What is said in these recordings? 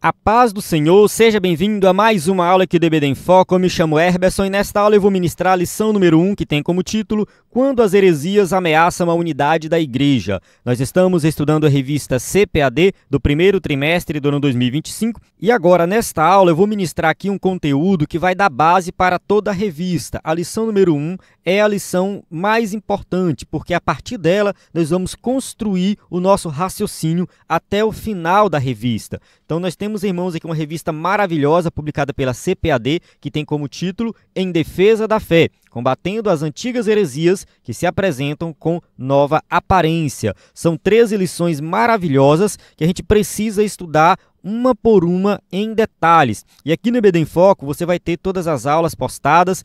A paz do Senhor, seja bem-vindo a mais uma aula aqui do EBD em Foco. Eu me chamo Herberson e nesta aula eu vou ministrar a lição número 1, que tem como título Quando as heresias ameaçam a unidade da igreja. Nós estamos estudando a revista CPAD do primeiro trimestre do ano 2025 e agora nesta aula eu vou ministrar aqui um conteúdo que vai dar base para toda a revista. A lição número 1 é a lição mais importante, porque a partir dela nós vamos construir o nosso raciocínio até o final da revista. Então nós temos, irmãos, aqui uma revista maravilhosa publicada pela CPAD, que tem como título Em Defesa da Fé, combatendo as antigas heresias que se apresentam com nova aparência. São 13 lições maravilhosas que a gente precisa estudar uma por uma em detalhes. E aqui no EBD em Foco você vai ter todas as aulas postadas.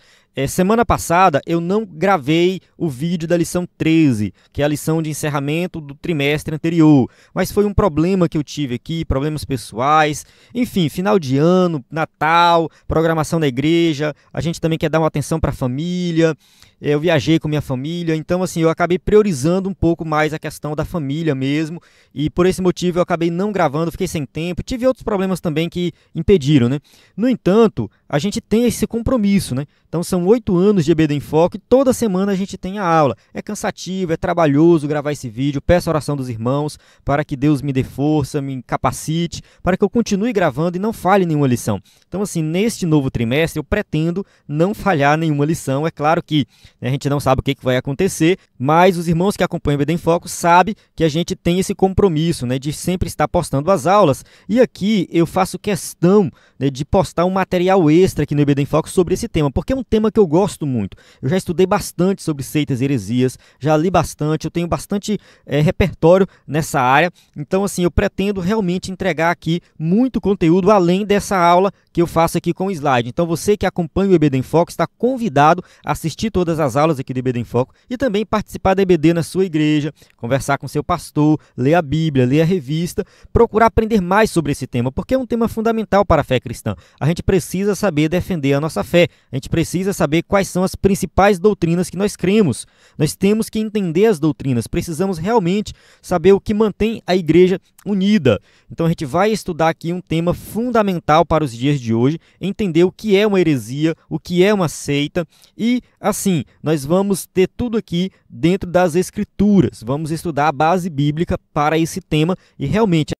Semana passada eu não gravei o vídeo da lição 13, que é a lição de encerramento do trimestre anterior. Mas foi um problema que eu tive aqui, problemas pessoais, enfim, final de ano, Natal, programação da igreja, a gente também quer dar uma atenção para a família. Eu viajei com minha família, então assim, eu acabei priorizando um pouco mais a questão da família mesmo, e por esse motivo eu acabei não gravando, fiquei sem tempo, tive outros problemas também que impediram, né? No entanto, a gente tem esse compromisso, né? Então são 8 anos de EBD em Foco e toda semana a gente tem a aula. É cansativo, é trabalhoso gravar esse vídeo, peço a oração dos irmãos para que Deus me dê força, me capacite, para que eu continue gravando e não falhe nenhuma lição. Então assim, neste novo trimestre eu pretendo não falhar nenhuma lição, é claro que a gente não sabe o que vai acontecer, mas os irmãos que acompanham o EBD em Foco sabem que a gente tem esse compromisso, né, de sempre estar postando as aulas. E aqui eu faço questão, né, de postar um material extra aqui no EBD em Foco sobre esse tema, porque é um tema que eu gosto muito. Eu já estudei bastante sobre seitas e heresias, já li bastante, eu tenho bastante repertório nessa área. Então assim, eu pretendo realmente entregar aqui muito conteúdo além dessa aula que eu faço aqui com o slide. Então você que acompanha o EBD em Foco está convidado a assistir todas as aulas aqui do EBD em Foco e também participar da EBD na sua igreja, conversar com seu pastor, ler a Bíblia, ler a revista, procurar aprender mais sobre esse tema, porque é um tema fundamental para a fé cristã. A gente precisa saber defender a nossa fé, a gente precisa saber quais são as principais doutrinas que nós cremos. Nós temos que entender as doutrinas, precisamos realmente saber o que mantém a igreja unida. Então a gente vai estudar aqui um tema fundamental para os dias de hoje, entender o que é uma heresia, o que é uma seita e, assim, nós vamos ter tudo aqui dentro das Escrituras. Vamos estudar a base bíblica para esse tema e realmente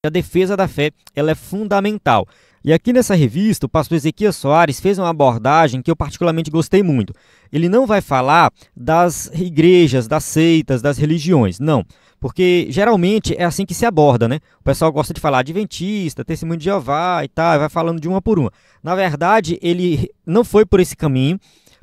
a defesa da fé ela é fundamental. E aqui nessa revista, o pastor Ezequias Soares fez uma abordagem que eu particularmente gostei muito. Ele não vai falar das igrejas, das seitas, das religiões, não. Porque geralmente é assim que se aborda, né? O pessoal gosta de falar adventista, testemunho de Jeová e tal, vai falando de uma por uma. Na verdade, ele não foi por esse caminho,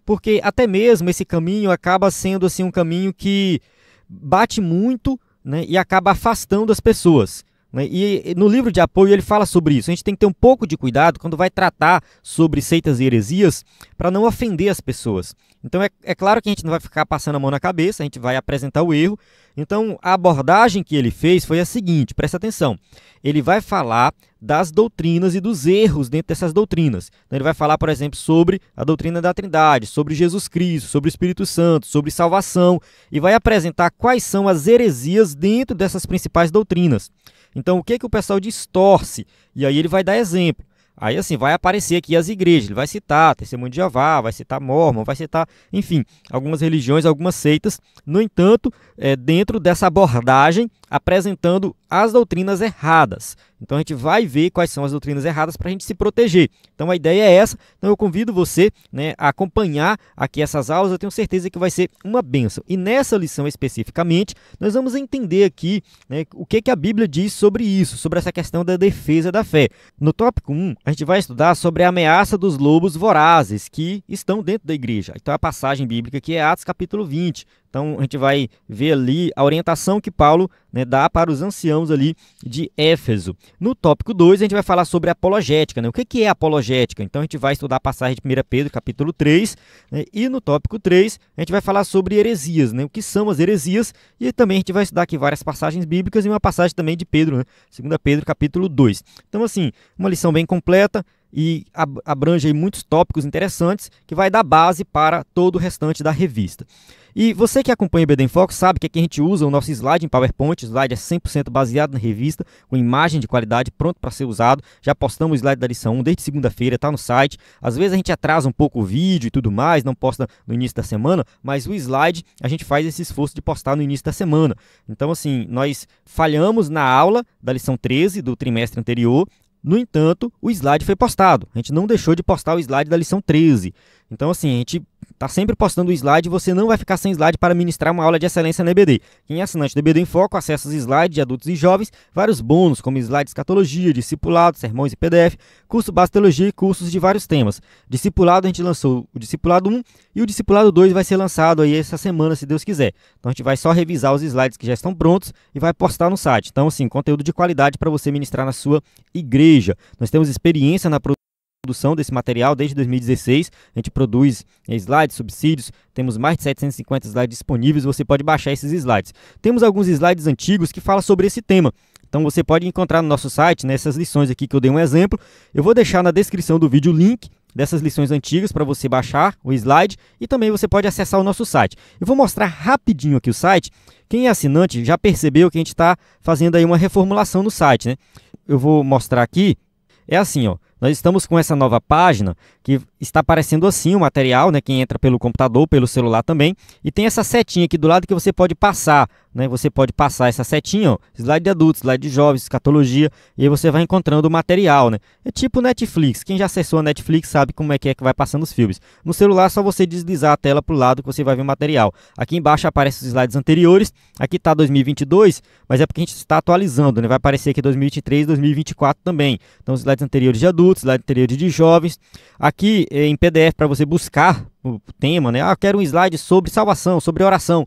porque até mesmo esse caminho acaba sendo assim um caminho que bate muito, né, e acaba afastando as pessoas. E no livro de apoio ele fala sobre isso. A gente tem que ter um pouco de cuidado quando vai tratar sobre seitas e heresias para não ofender as pessoas. Então é claro que a gente não vai ficar passando a mão na cabeça, a gente vai apresentar o erro. Então a abordagem que ele fez foi a seguinte, presta atenção. Ele vai falar das doutrinas e dos erros dentro dessas doutrinas. Então, ele vai falar, por exemplo, sobre a doutrina da Trindade, sobre Jesus Cristo, sobre o Espírito Santo, sobre salvação e vai apresentar quais são as heresias dentro dessas principais doutrinas. Então, o que o pessoal distorce? E aí ele vai dar exemplo. Aí, assim, vai aparecer aqui as igrejas, ele vai citar Testemunho de Jeová, vai citar Mórmon, vai citar, enfim, algumas religiões, algumas seitas. No entanto, dentro dessa abordagem, apresentando as doutrinas erradas. Então, a gente vai ver quais são as doutrinas erradas para a gente se proteger. Então, a ideia é essa. Então, eu convido você, né, a acompanhar aqui essas aulas. Eu tenho certeza que vai ser uma bênção. E nessa lição especificamente, nós vamos entender aqui, né, o que a Bíblia diz sobre isso, sobre essa questão da defesa da fé. No tópico 1, a gente vai estudar sobre a ameaça dos lobos vorazes que estão dentro da igreja. Então, a passagem bíblica aqui é Atos capítulo 20. Então, a gente vai ver ali a orientação que Paulo, né, dá para os anciãos ali de Éfeso. No tópico 2, a gente vai falar sobre apologética, né? O que é apologética? Então, a gente vai estudar a passagem de 1 Pedro, capítulo 3, né? E no tópico 3, a gente vai falar sobre heresias, né? O que são as heresias, e também a gente vai estudar aqui várias passagens bíblicas e uma passagem também de Pedro, né? 2 Pedro, capítulo 2. Então, assim, uma lição bem completa e abrange aí muitos tópicos interessantes que vai dar base para todo o restante da revista. E você que acompanha o EBD em Foco sabe que aqui a gente usa o nosso slide em PowerPoint. O slide é 100% baseado na revista, com imagem de qualidade, pronto para ser usado. Já postamos o slide da lição 1 desde segunda-feira, está no site. Às vezes a gente atrasa um pouco o vídeo e tudo mais, não posta no início da semana, mas o slide a gente faz esse esforço de postar no início da semana. Então, assim, nós falhamos na aula da lição 13 do trimestre anterior. No entanto, o slide foi postado. A gente não deixou de postar o slide da lição 13. Então, assim, a gente está sempre postando o slide e você não vai ficar sem slide para ministrar uma aula de excelência na EBD. Quem é assinante do EBD em Foco acessa os slides de adultos e jovens, vários bônus, como slides de escatologia, discipulado, sermões e PDF, curso base de teologia e cursos de vários temas. Discipulado, a gente lançou o Discipulado 1 e o Discipulado 2 vai ser lançado aí essa semana, se Deus quiser. Então, a gente vai só revisar os slides que já estão prontos e vai postar no site. Então, assim, conteúdo de qualidade para você ministrar na sua igreja. Nós temos experiência na produção desse material desde 2016, a gente produz slides, subsídios, temos mais de 750 slides disponíveis, você pode baixar esses slides. Temos alguns slides antigos que falam sobre esse tema, então você pode encontrar no nosso site, nessas lições aqui que eu dei um exemplo, eu vou deixar na descrição do vídeo o link dessas lições antigas para você baixar o slide e também você pode acessar o nosso site. Eu vou mostrar rapidinho aqui o site. Quem é assinante já percebeu que a gente está fazendo aí uma reformulação no site, né? Eu vou mostrar aqui, é assim, ó. Nós estamos com essa nova página que está aparecendo assim o material, né? Quem entra pelo computador, pelo celular também. E tem essa setinha aqui do lado que você pode passar, né? Você pode passar essa setinha, ó, slide de adultos, slide de jovens, escatologia, e aí você vai encontrando o material, né? É tipo Netflix. Quem já acessou a Netflix sabe como é que vai passando os filmes. No celular é só você deslizar a tela para o lado que você vai ver o material. Aqui embaixo aparecem os slides anteriores. Aqui está 2022, mas é porque a gente está atualizando, né? Vai aparecer aqui 2023 e 2024 também. Então, os slides anteriores de adultos, slide anterior de jovens. Aqui em PDF para você buscar o tema, né? Quero um slide sobre salvação, sobre oração.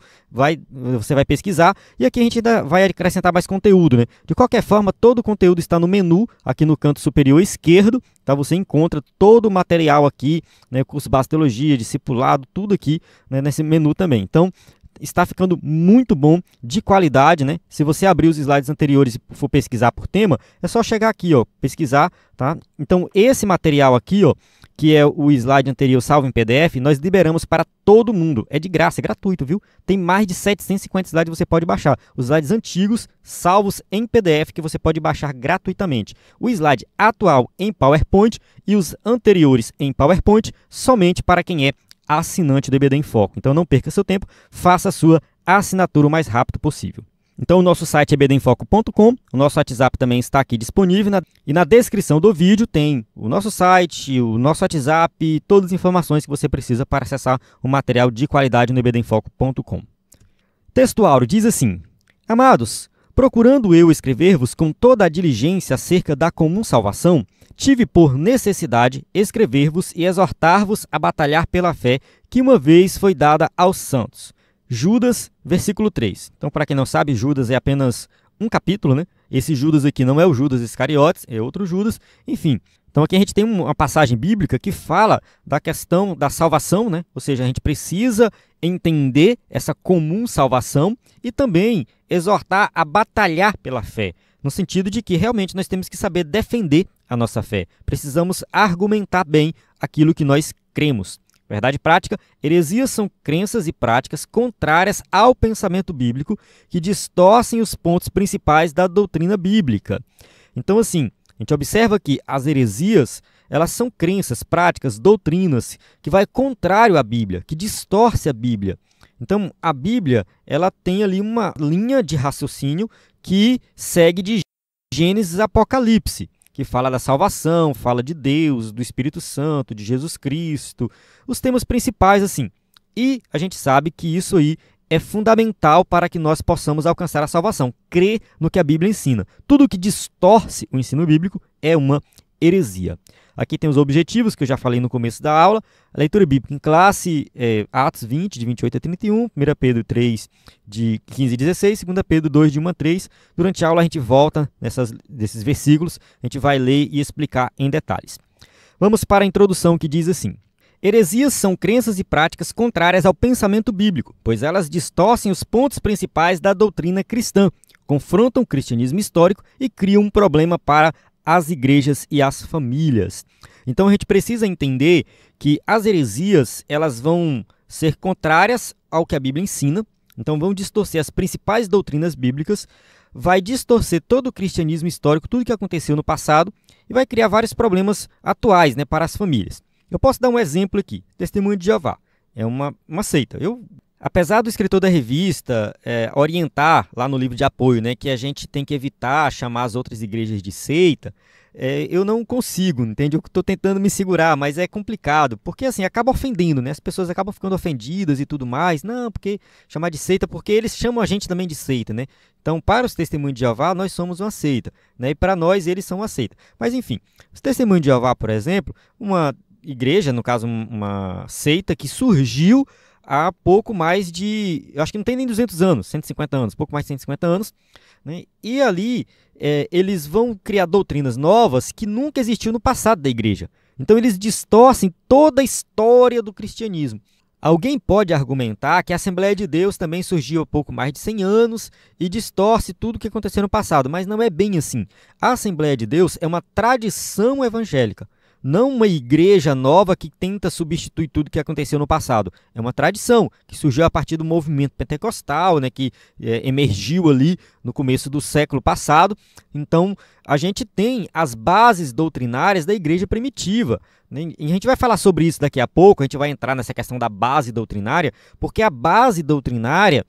Você vai pesquisar e aqui a gente ainda vai acrescentar mais conteúdo, né? De qualquer forma, todo o conteúdo está no menu, aqui no canto superior esquerdo, tá? Você encontra todo o material aqui, né? Curso base de teologia, discipulado, tudo aqui, né? Nesse menu também. Então, está ficando muito bom, de qualidade, né? Se você abrir os slides anteriores e for pesquisar por tema, é só chegar aqui, ó, pesquisar, tá? Então, esse material aqui, ó, que é o slide anterior salvo em PDF, nós liberamos para todo mundo. É de graça, é gratuito, viu? Tem mais de 750 slides que você pode baixar. Os slides antigos, salvos em PDF, que você pode baixar gratuitamente. O slide atual em PowerPoint e os anteriores em PowerPoint, somente para quem é assinante do EBD em Foco. Então não perca seu tempo, faça a sua assinatura o mais rápido possível. Então o nosso site é ebdemfoco.com, o nosso WhatsApp também está aqui disponível e na descrição do vídeo tem o nosso site, o nosso WhatsApp e todas as informações que você precisa para acessar o material de qualidade no ebdemfoco.com. Texto áureo diz assim: Amados, procurando eu escrever-vos com toda a diligência acerca da comum salvação, tive por necessidade escrever-vos e exortar-vos a batalhar pela fé que uma vez foi dada aos santos. Judas, versículo 3. Então, para quem não sabe, Judas é apenas um capítulo, né? Esse Judas aqui não é o Judas Iscariotes, é outro Judas. Enfim, então aqui a gente tem uma passagem bíblica que fala da questão da salvação, né? Ou seja, a gente precisa entender essa comum salvação e também exortar a batalhar pela fé, no sentido de que realmente nós temos que saber defender a nossa fé. Precisamos argumentar bem aquilo que nós cremos. Verdade prática, heresias são crenças e práticas contrárias ao pensamento bíblico que distorcem os pontos principais da doutrina bíblica. Então, assim, a gente observa que as heresias, elas são crenças, práticas, doutrinas que vai contrário à Bíblia, que distorce a Bíblia. Então, a Bíblia, ela tem ali uma linha de raciocínio que segue de Gênesis a Apocalipse, que fala da salvação, fala de Deus, do Espírito Santo, de Jesus Cristo, os temas principais assim. E a gente sabe que isso aí é fundamental para que nós possamos alcançar a salvação, crer no que a Bíblia ensina. Tudo que distorce o ensino bíblico é uma heresia. Aqui tem os objetivos que eu já falei no começo da aula. A leitura bíblica em classe, Atos 20, de 28 a 31, 1 Pedro 3, de 15 a 16, 2 Pedro 2, de 1 a 3. Durante a aula a gente volta desses versículos, a gente vai ler e explicar em detalhes. Vamos para a introdução que diz assim: heresias são crenças e práticas contrárias ao pensamento bíblico, pois elas distorcem os pontos principais da doutrina cristã, confrontam o cristianismo histórico e criam um problema para as igrejas e as famílias. Então a gente precisa entender que as heresias, elas vão ser contrárias ao que a Bíblia ensina, então vão distorcer as principais doutrinas bíblicas, vai distorcer todo o cristianismo histórico, tudo que aconteceu no passado, e vai criar vários problemas atuais, né, para as famílias. Eu posso dar um exemplo aqui, Testemunho de Jeová. É uma seita. Apesar do escritor da revista orientar lá no livro de apoio, né, que a gente tem que evitar chamar as outras igrejas de seita, eu não consigo, entende? Eu estou tentando me segurar, mas é complicado, porque assim, acaba ofendendo, né? As pessoas acabam ficando ofendidas e tudo mais. Não, porque chamar de seita, porque eles chamam a gente também de seita, né? Então, para os Testemunhos de Jeová, nós somos uma seita, né? E para nós, eles são uma seita. Mas enfim, os Testemunhos de Jeová, por exemplo, uma igreja, no caso uma seita que surgiu há pouco mais de, eu acho que não tem nem 200 anos, 150 anos, pouco mais de 150 anos, né? E ali eles vão criar doutrinas novas que nunca existiu no passado da igreja. Então eles distorcem toda a história do cristianismo. Alguém pode argumentar que a Assembleia de Deus também surgiu há pouco mais de 100 anos e distorce tudo o que aconteceu no passado, mas não é bem assim. A Assembleia de Deus é uma tradição evangélica, não uma igreja nova que tenta substituir tudo que aconteceu no passado. É uma tradição que surgiu a partir do movimento pentecostal, né, que emergiu ali no começo do século passado. Então, a gente tem as bases doutrinárias da igreja primitiva, né? E a gente vai falar sobre isso daqui a pouco, a gente vai entrar nessa questão da base doutrinária, porque a base doutrinária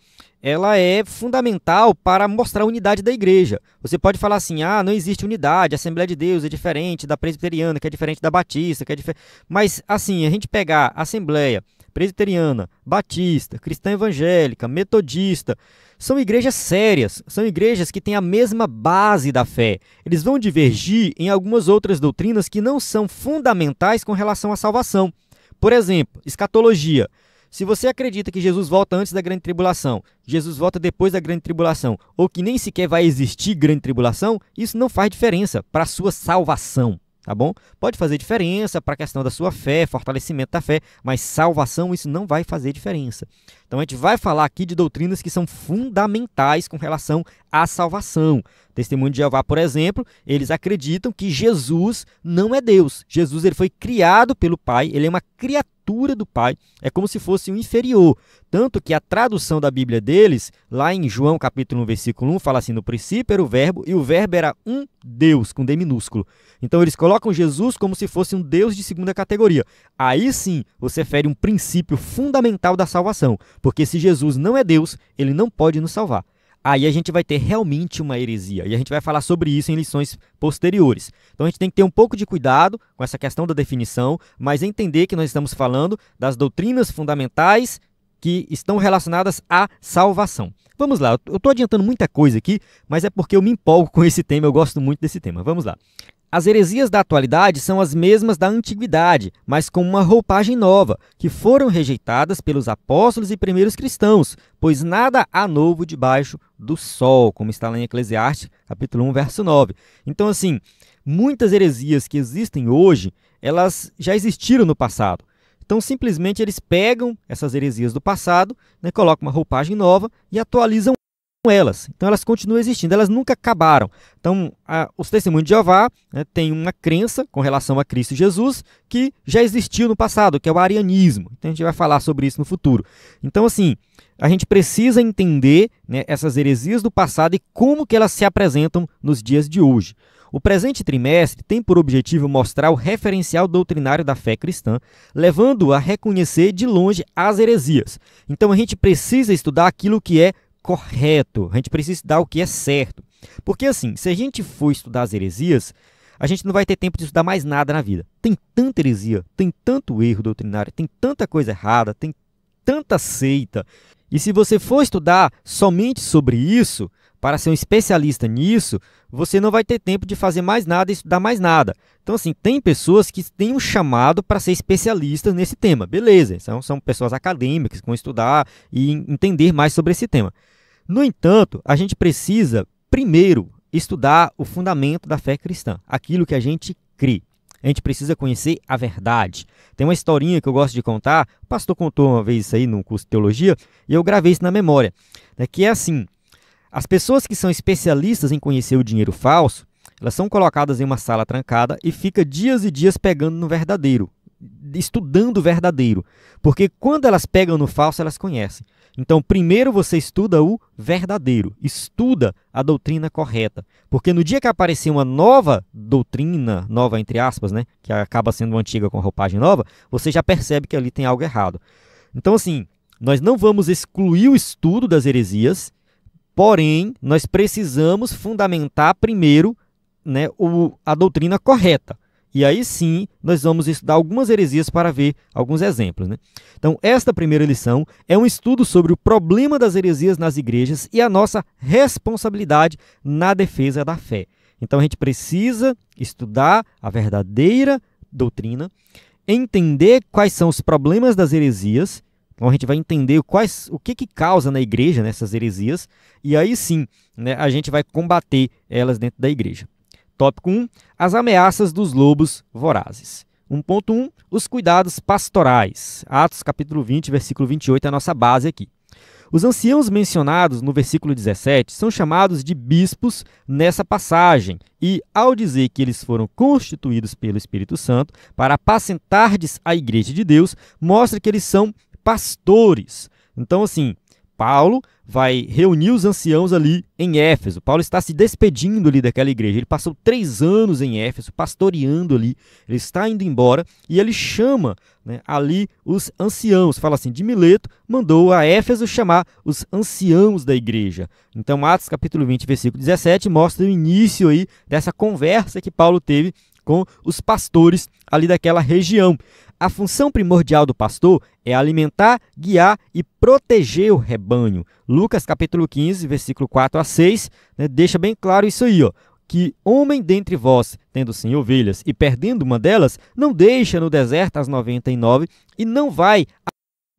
ela é fundamental para mostrar a unidade da igreja. Você pode falar assim, não existe unidade, a Assembleia de Deus é diferente da presbiteriana, que é diferente da batista, que é diferente. Mas, assim, a gente pegar a Assembleia presbiteriana, batista, cristã evangélica, metodista, são igrejas sérias, são igrejas que têm a mesma base da fé. Eles vão divergir em algumas outras doutrinas que não são fundamentais com relação à salvação. Por exemplo, escatologia. Se você acredita que Jesus volta antes da grande tribulação, Jesus volta depois da grande tribulação, ou que nem sequer vai existir grande tribulação, isso não faz diferença para a sua salvação, tá bom? Pode fazer diferença para a questão da sua fé, fortalecimento da fé, mas salvação isso não vai fazer diferença. Então a gente vai falar aqui de doutrinas que são fundamentais com relação à salvação. Testemunho de Jeová, por exemplo, eles acreditam que Jesus não é Deus. Jesus ele foi criado pelo Pai, ele é uma criatura do Pai, é como se fosse um inferior. Tanto que a tradução da Bíblia deles, lá em João capítulo 1, versículo 1, fala assim, no princípio era o verbo, e o verbo era um Deus, com D minúsculo. Então eles colocam Jesus como se fosse um Deus de segunda categoria. Aí sim, você fere um princípio fundamental da salvação, porque se Jesus não é Deus, ele não pode nos salvar. Aí a gente vai ter realmente uma heresia, e a gente vai falar sobre isso em lições posteriores. Então a gente tem que ter um pouco de cuidado com essa questão da definição, mas entender que nós estamos falando das doutrinas fundamentais que estão relacionadas à salvação. Vamos lá, eu estou adiantando muita coisa aqui, mas é porque eu me empolgo com esse tema, eu gosto muito desse tema. Vamos lá. As heresias da atualidade são as mesmas da antiguidade, mas com uma roupagem nova, que foram rejeitadas pelos apóstolos e primeiros cristãos, pois nada há novo debaixo do sol, como está lá em Eclesiastes, capítulo 1, verso 9. Então, assim, muitas heresias que existem hoje, elas já existiram no passado. Então, simplesmente, eles pegam essas heresias do passado, né, colocam uma roupagem nova e atualizam elas. Então elas continuam existindo, elas nunca acabaram. Então os Testemunhos de Jeová, né, têm uma crença com relação a Cristo Jesus que já existiu no passado, que é o arianismo. Então a gente vai falar sobre isso no futuro. Então assim, a gente precisa entender, né, essas heresias do passado e como que elas se apresentam nos dias de hoje. O presente trimestre tem por objetivo mostrar o referencial doutrinário da fé cristã, levando-o a reconhecer de longe as heresias. Então a gente precisa estudar aquilo que é correto, a gente precisa estudar o que é certo. Porque assim, se a gente for estudar as heresias, a gente não vai ter tempo de estudar mais nada na vida. Tem tanta heresia, tem tanto erro doutrinário, tem tanta coisa errada, tem tanta seita. E se você for estudar somente sobre isso, para ser um especialista nisso, você não vai ter tempo de fazer mais nada e estudar mais nada. Então, assim, tem pessoas que têm um chamado para ser especialistas nesse tema. Beleza, são pessoas acadêmicas que vão estudar e entender mais sobre esse tema. No entanto, a gente precisa, primeiro, estudar o fundamento da fé cristã, aquilo que a gente crê. A gente precisa conhecer a verdade. Tem uma historinha que eu gosto de contar, o pastor contou uma vez isso aí no curso de teologia, e eu gravei isso na memória, né, que é assim, as pessoas que são especialistas em conhecer o dinheiro falso, elas são colocadas em uma sala trancada e fica dias e dias pegando no verdadeiro. estudando o verdadeiro. Porque quando elas pegam no falso, elas conhecem. Então, primeiro você estuda o verdadeiro, estuda a doutrina correta. Porque no dia que aparecer uma nova doutrina, nova entre aspas, né, que acaba sendo uma antiga com roupagem nova, você já percebe que ali tem algo errado. Então, assim, nós não vamos excluir o estudo das heresias, porém, nós precisamos fundamentar primeiro, né, a doutrina correta. E aí sim, nós vamos estudar algumas heresias para ver alguns exemplos, né? Então, esta primeira lição é um estudo sobre o problema das heresias nas igrejas e a nossa responsabilidade na defesa da fé. Então, a gente precisa estudar a verdadeira doutrina, entender quais são os problemas das heresias. Então, a gente vai entender o que causa na igreja nessas heresias, e aí sim, né, a gente vai combater elas dentro da igreja. Tópico 1, as ameaças dos lobos vorazes. 1.1, os cuidados pastorais. Atos capítulo 20, versículo 28 é a nossa base aqui. Os anciãos mencionados no versículo 17 são chamados de bispos nessa passagem e, ao dizer que eles foram constituídos pelo Espírito Santo para apacentardes a igreja de Deus, mostra que eles são pastores. Então, assim, Paulo vai reunir os anciãos ali em Éfeso. Paulo está se despedindo ali daquela igreja. Ele passou 3 anos em Éfeso, pastoreando ali. Ele está indo embora e ele chama, né, ali os anciãos. Fala assim, de Mileto mandou a Éfeso chamar os anciãos da igreja. Então, Atos capítulo 20, versículo 17, mostra o início aí dessa conversa que Paulo teve com os pastores ali daquela região. A função primordial do pastor é alimentar, guiar e proteger o rebanho. Lucas capítulo 15, versículo 4 a 6, né, deixa bem claro isso aí, ó, que homem dentre vós, tendo 100 ovelhas e perdendo uma delas, não deixa no deserto as 99 e não vai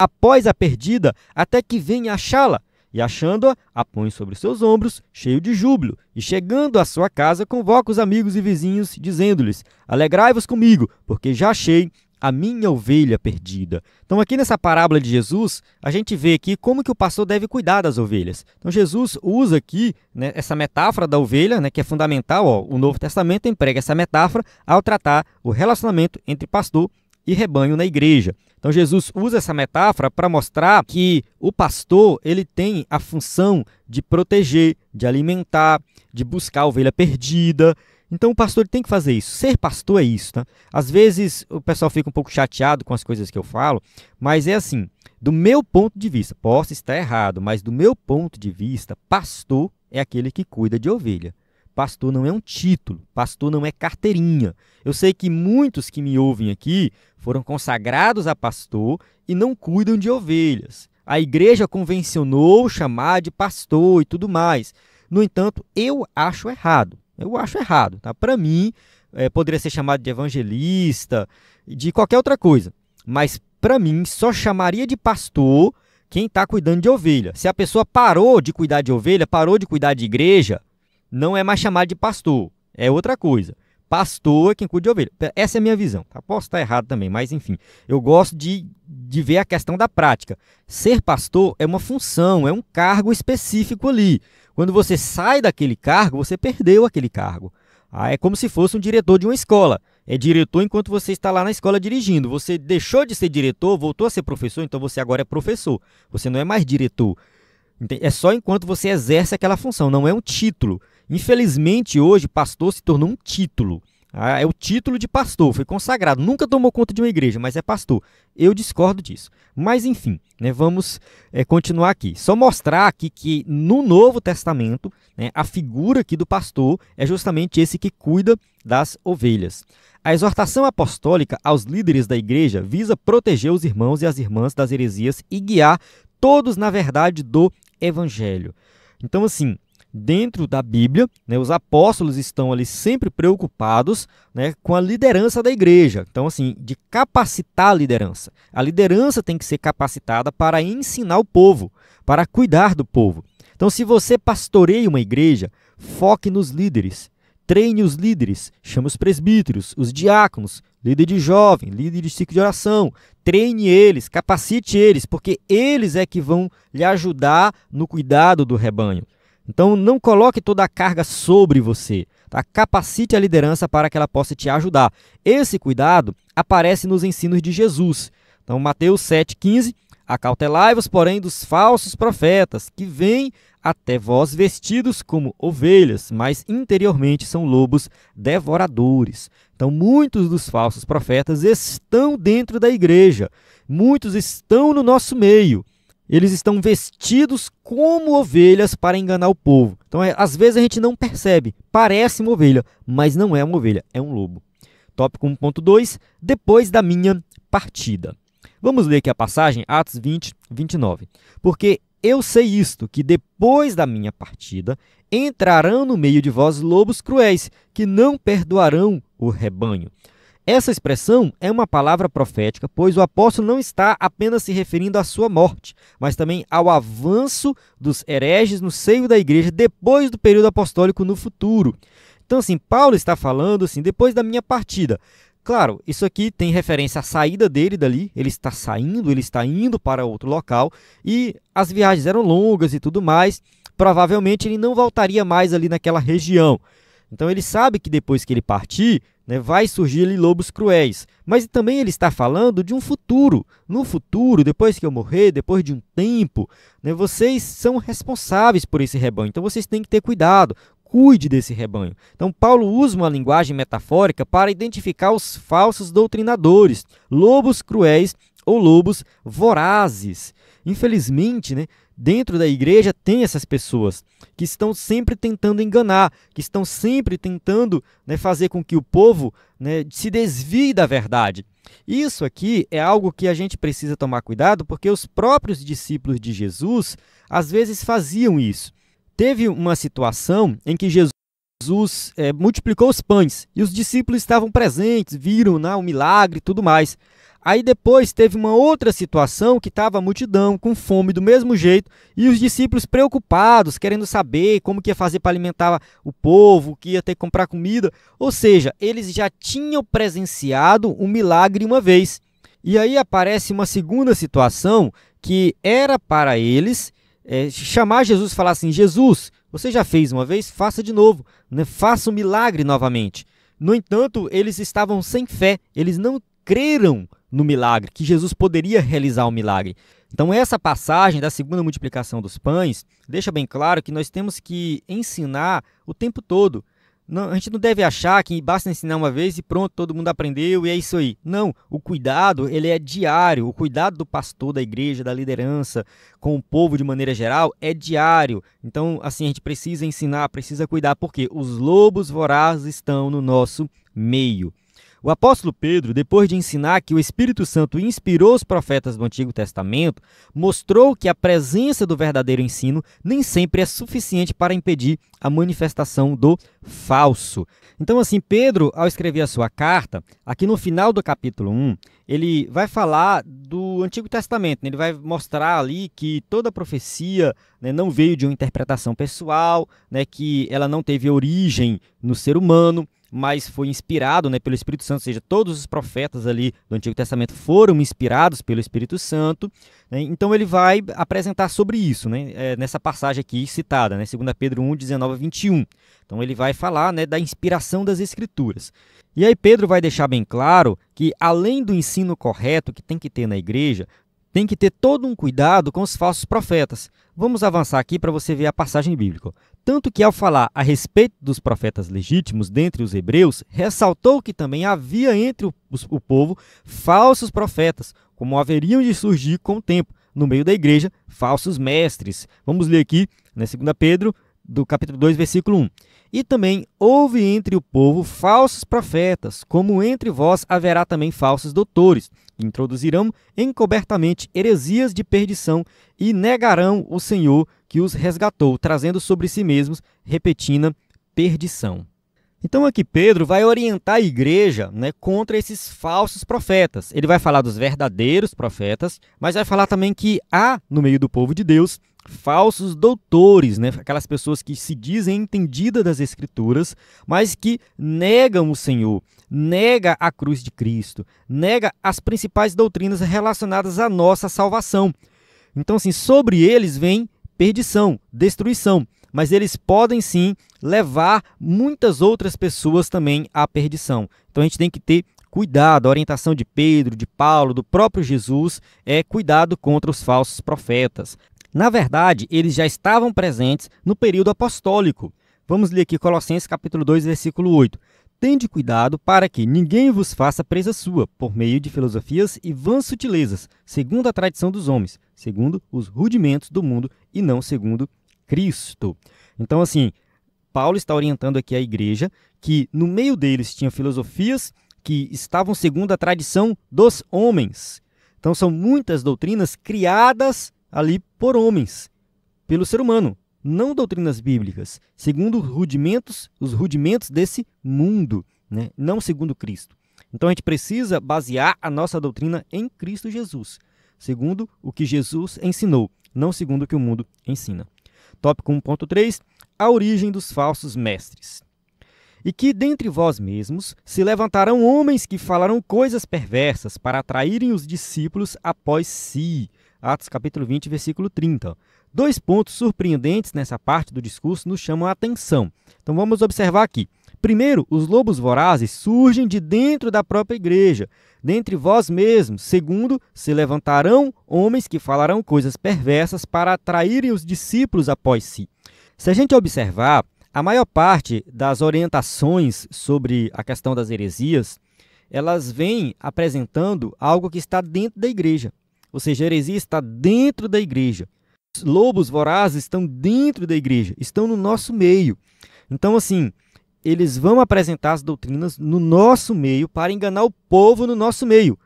após a perdida até que venha achá-la. E achando-a, a põe sobre seus ombros, cheio de júbilo. E chegando à sua casa, convoca os amigos e vizinhos, dizendo-lhes, alegrai-vos comigo, porque já achei a minha ovelha perdida. Então, aqui nessa parábola de Jesus, a gente vê aqui como que o pastor deve cuidar das ovelhas. Então, Jesus usa aqui, né, essa metáfora da ovelha, né, que é fundamental. Ó, o Novo Testamento emprega essa metáfora ao tratar o relacionamento entre pastor e rebanho na igreja. Então, Jesus usa essa metáfora para mostrar que o pastor ele tem a função de proteger, de alimentar, de buscar a ovelha perdida. Então, o pastor tem que fazer isso. Ser pastor é isso, tá? Às vezes, o pessoal fica um pouco chateado com as coisas que eu falo, mas é assim, do meu ponto de vista, posso estar errado, mas do meu ponto de vista, pastor é aquele que cuida de ovelha. Pastor não é um título, pastor não é carteirinha. Eu sei que muitos que me ouvem aqui foram consagrados a pastor e não cuidam de ovelhas. A igreja convencionou chamar de pastor e tudo mais. No entanto, eu acho errado. Tá? Para mim, poderia ser chamado de evangelista, de qualquer outra coisa. Mas, para mim, só chamaria de pastor quem está cuidando de ovelha. Se a pessoa parou de cuidar de ovelha, parou de cuidar de igreja, não é mais chamado de pastor. É outra coisa. Pastor é quem cuida de ovelha. Essa é a minha visão. Tá? Posso estar errado também, mas enfim. Eu gosto de ver a questão da prática. Ser pastor é uma função, é um cargo específico ali. Quando você sai daquele cargo, você perdeu aquele cargo. É como se fosse um diretor de uma escola. É diretor enquanto você está lá na escola dirigindo. Você deixou de ser diretor, voltou a ser professor, então você agora é professor. Você não é mais diretor. É só enquanto você exerce aquela função, não é um título. Infelizmente, hoje, pastor se tornou um título. É o título de pastor, foi consagrado. Nunca tomou conta de uma igreja, mas é pastor. Eu discordo disso. Mas, enfim, né, vamos continuar aqui. Só mostrar aqui que no Novo Testamento, né, a figura aqui do pastor é justamente esse que cuida das ovelhas. A exortação apostólica aos líderes da igreja visa proteger os irmãos e as irmãs das heresias e guiar todos na verdade do evangelho. Então, assim, dentro da Bíblia, né, os apóstolos estão ali sempre preocupados, né, com a liderança da igreja. Então, assim, de capacitar a liderança. A liderança tem que ser capacitada para ensinar o povo, para cuidar do povo. Então, se você pastoreia uma igreja, foque nos líderes. Treine os líderes, chame os presbíteros, os diáconos, líder de jovem, líder de ciclo de oração. Treine eles, capacite eles, porque eles é que vão lhe ajudar no cuidado do rebanho. Então, não coloque toda a carga sobre você. tá? Capacite a liderança para que ela possa te ajudar. Esse cuidado aparece nos ensinos de Jesus. Então, Mateus 7,15, acautelai-vos, porém, dos falsos profetas, que vêm até vós vestidos como ovelhas, mas interiormente são lobos devoradores. Então, muitos dos falsos profetas estão dentro da igreja, muitos estão no nosso meio. Eles estão vestidos como ovelhas para enganar o povo. Então, às vezes a gente não percebe, parece uma ovelha, mas não é uma ovelha, é um lobo. Tópico 1.2, depois da minha partida. Vamos ler aqui a passagem, Atos 20, 29. Porque eu sei isto, que depois da minha partida, entrarão no meio de vós lobos cruéis, que não perdoarão o rebanho. Essa expressão é uma palavra profética, pois o apóstolo não está apenas se referindo à sua morte, mas também ao avanço dos hereges no seio da igreja depois do período apostólico no futuro. Então, assim, Paulo está falando assim, depois da minha partida. Claro, isso aqui tem referência à saída dele dali, ele está saindo, ele está indo para outro local e as viagens eram longas e tudo mais, provavelmente ele não voltaria mais ali naquela região. Então ele sabe que depois que ele partir, né, vai surgir ali lobos cruéis, mas também ele está falando de um futuro. No futuro, depois que eu morrer, depois de um tempo, né, vocês são responsáveis por esse rebanho, então vocês têm que ter cuidado. Cuide desse rebanho. Então, Paulo usa uma linguagem metafórica para identificar os falsos doutrinadores, lobos cruéis ou lobos vorazes. Infelizmente, né, dentro da igreja tem essas pessoas que estão sempre tentando enganar, que estão sempre tentando, né, fazer com que o povo, né, se desvie da verdade. Isso aqui é algo que a gente precisa tomar cuidado, porque os próprios discípulos de Jesus, às vezes, faziam isso. Teve uma situação em que Jesus multiplicou os pães e os discípulos estavam presentes, viram, né, o milagre e tudo mais. Aí depois teve uma outra situação que estava a multidão com fome do mesmo jeito e os discípulos preocupados, querendo saber como que ia fazer para alimentar o povo, que ia ter que comprar comida. Ou seja, eles já tinham presenciado um milagre uma vez. E aí aparece uma segunda situação que era para eles chamar Jesus e falar assim, Jesus, você já fez uma vez? Faça de novo, né? Faça um milagre novamente. No entanto, eles estavam sem fé, eles não creram no milagre, que Jesus poderia realizar um milagre. Então essa passagem da segunda multiplicação dos pães deixa bem claro que nós temos que ensinar o tempo todo. Não, a gente não deve achar que basta ensinar uma vez e pronto, todo mundo aprendeu e é isso aí. Não, o cuidado ele é diário, o cuidado do pastor, da igreja, da liderança, com o povo de maneira geral é diário. Então, assim, a gente precisa ensinar, precisa cuidar, porque os lobos vorazes estão no nosso meio. O apóstolo Pedro, depois de ensinar que o Espírito Santo inspirou os profetas do Antigo Testamento, mostrou que a presença do verdadeiro ensino nem sempre é suficiente para impedir a manifestação do falso. Então, assim, Pedro, ao escrever a sua carta, aqui no final do capítulo 1, ele vai falar do Antigo Testamento, né? Ele vai mostrar ali que toda profecia, né, não veio de uma interpretação pessoal, né, que ela não teve origem no ser humano, mas foi inspirado, né, pelo Espírito Santo, ou seja, todos os profetas ali do Antigo Testamento foram inspirados pelo Espírito Santo, né? Então ele vai apresentar sobre isso, né, nessa passagem aqui citada, né, 2 Pedro 1, 19 a 21. Então ele vai falar, né, da inspiração das Escrituras. E aí Pedro vai deixar bem claro que, além do ensino correto que tem que ter na igreja, tem que ter todo um cuidado com os falsos profetas. Vamos avançar aqui para você ver a passagem bíblica. Tanto que, ao falar a respeito dos profetas legítimos dentre os hebreus, ressaltou que também havia entre o povo falsos profetas, como haveriam de surgir com o tempo, no meio da igreja, falsos mestres. Vamos ler aqui, né, 2 Pedro, do capítulo 2, versículo 1. E também houve entre o povo falsos profetas, como entre vós haverá também falsos doutores, que introduzirão encobertamente heresias de perdição e negarão o Senhor que os resgatou, trazendo sobre si mesmos repentina perdição. Então aqui Pedro vai orientar a igreja, né, contra esses falsos profetas. Ele vai falar dos verdadeiros profetas, mas vai falar também que há no meio do povo de Deus falsos doutores, né, aquelas pessoas que se dizem entendidas das Escrituras, mas que negam o Senhor, nega a cruz de Cristo, nega as principais doutrinas relacionadas à nossa salvação. Então, assim, sobre eles vem perdição, destruição. mas eles podem sim levar muitas outras pessoas também à perdição. Então a gente tem que ter cuidado. A orientação de Pedro, de Paulo, do próprio Jesus é cuidado contra os falsos profetas. Na verdade, eles já estavam presentes no período apostólico. Vamos ler aqui Colossenses capítulo 2, versículo 8. Tende cuidado para que ninguém vos faça presa sua, por meio de filosofias e vãs sutilezas, segundo a tradição dos homens, segundo os rudimentos do mundo e não segundo Cristo. Então, assim, Paulo está orientando aqui a igreja que no meio deles tinha filosofias que estavam segundo a tradição dos homens. Então, são muitas doutrinas criadas ali por homens, pelo ser humano. Não doutrinas bíblicas, segundo os rudimentos desse mundo, né? Não segundo Cristo. Então a gente precisa basear a nossa doutrina em Cristo Jesus, segundo o que Jesus ensinou, não segundo o que o mundo ensina. Tópico 1.3, a origem dos falsos mestres. E que dentre vós mesmos se levantarão homens que falarão coisas perversas para atraírem os discípulos após si. Atos capítulo 20, versículo 30. 2 pontos surpreendentes nessa parte do discurso nos chamam a atenção. Então vamos observar aqui. Primeiro, os lobos vorazes surgem de dentro da própria igreja, dentre vós mesmos. Segundo, se levantarão homens que falarão coisas perversas para atraírem os discípulos após si. Se a gente observar, a maior parte das orientações sobre a questão das heresias, elas vêm apresentando algo que está dentro da igreja. Ou seja, a heresia está dentro da igreja. Os lobos vorazes estão dentro da igreja, estão no nosso meio. Então, assim, eles vão apresentar as doutrinas no nosso meio para enganar o povo no nosso meio.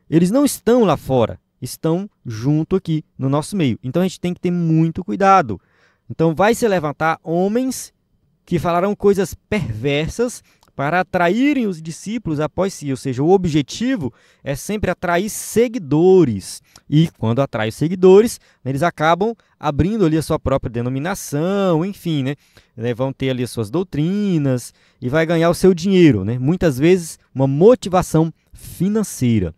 Eles não estão lá fora, estão junto aqui no nosso meio. Então, a gente tem que ter muito cuidado. Então, vai se levantar homens que falarão coisas perversas para atraírem os discípulos após si, ou seja, o objetivo é sempre atrair seguidores. E quando atrai seguidores, eles acabam abrindo ali a sua própria denominação, enfim, né? Vão ter ali as suas doutrinas e vai ganhar o seu dinheiro, né? Muitas vezes uma motivação financeira.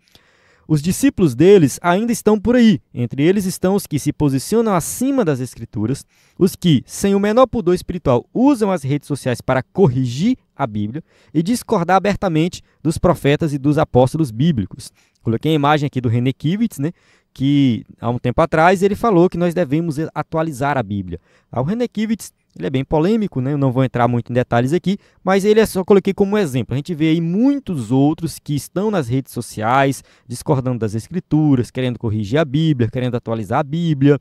Os discípulos deles ainda estão por aí. Entre eles estão os que se posicionam acima das Escrituras, os que, sem o menor pudor espiritual, usam as redes sociais para corrigir a Bíblia e discordar abertamente dos profetas e dos apóstolos bíblicos. Coloquei a imagem aqui do René Kivitz, né, que há um tempo atrás ele falou que nós devemos atualizar a Bíblia. O René Kivitz, ele é bem polêmico, né? Eu não vou entrar muito em detalhes aqui, mas ele só coloquei como exemplo. A gente vê aí muitos outros que estão nas redes sociais, discordando das Escrituras, querendo corrigir a Bíblia, querendo atualizar a Bíblia.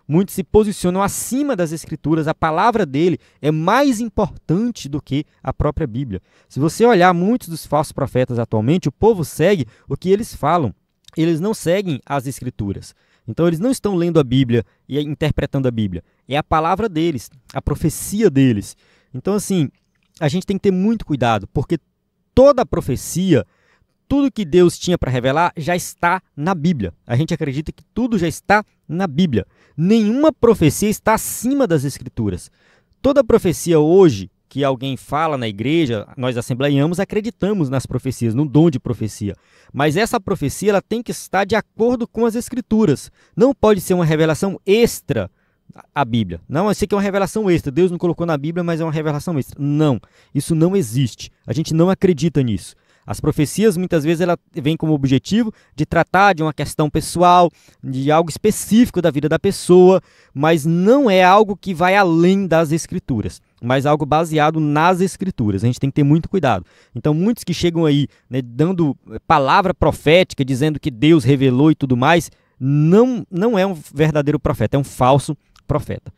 Muitos se posicionam acima das Escrituras, a palavra dele é mais importante do que a própria Bíblia. Se você olhar muitos dos falsos profetas atualmente, o povo segue o que eles falam, eles não seguem as Escrituras. Então eles não estão lendo a Bíblia e interpretando a Bíblia, é a palavra deles, a profecia deles. Então assim, a gente tem que ter muito cuidado, porque toda a profecia, tudo que Deus tinha para revelar já está na Bíblia. A gente acredita que tudo já está na Bíblia. Nenhuma profecia está acima das Escrituras. Toda profecia hoje que alguém fala na igreja, nós assembleianos acreditamos nas profecias, no dom de profecia. Mas essa profecia ela tem que estar de acordo com as Escrituras. Não pode ser uma revelação extra à Bíblia. Não, eu sei que é uma revelação extra. Deus não colocou na Bíblia, mas é uma revelação extra. Não, isso não existe. A gente não acredita nisso. As profecias, muitas vezes, ela vem como objetivo de tratar de uma questão pessoal, de algo específico da vida da pessoa, mas não é algo que vai além das Escrituras, mas algo baseado nas Escrituras. A gente tem que ter muito cuidado. Então, muitos que chegam aí, né, dando palavra profética, dizendo que Deus revelou e tudo mais, não é um verdadeiro profeta, é um falso profeta.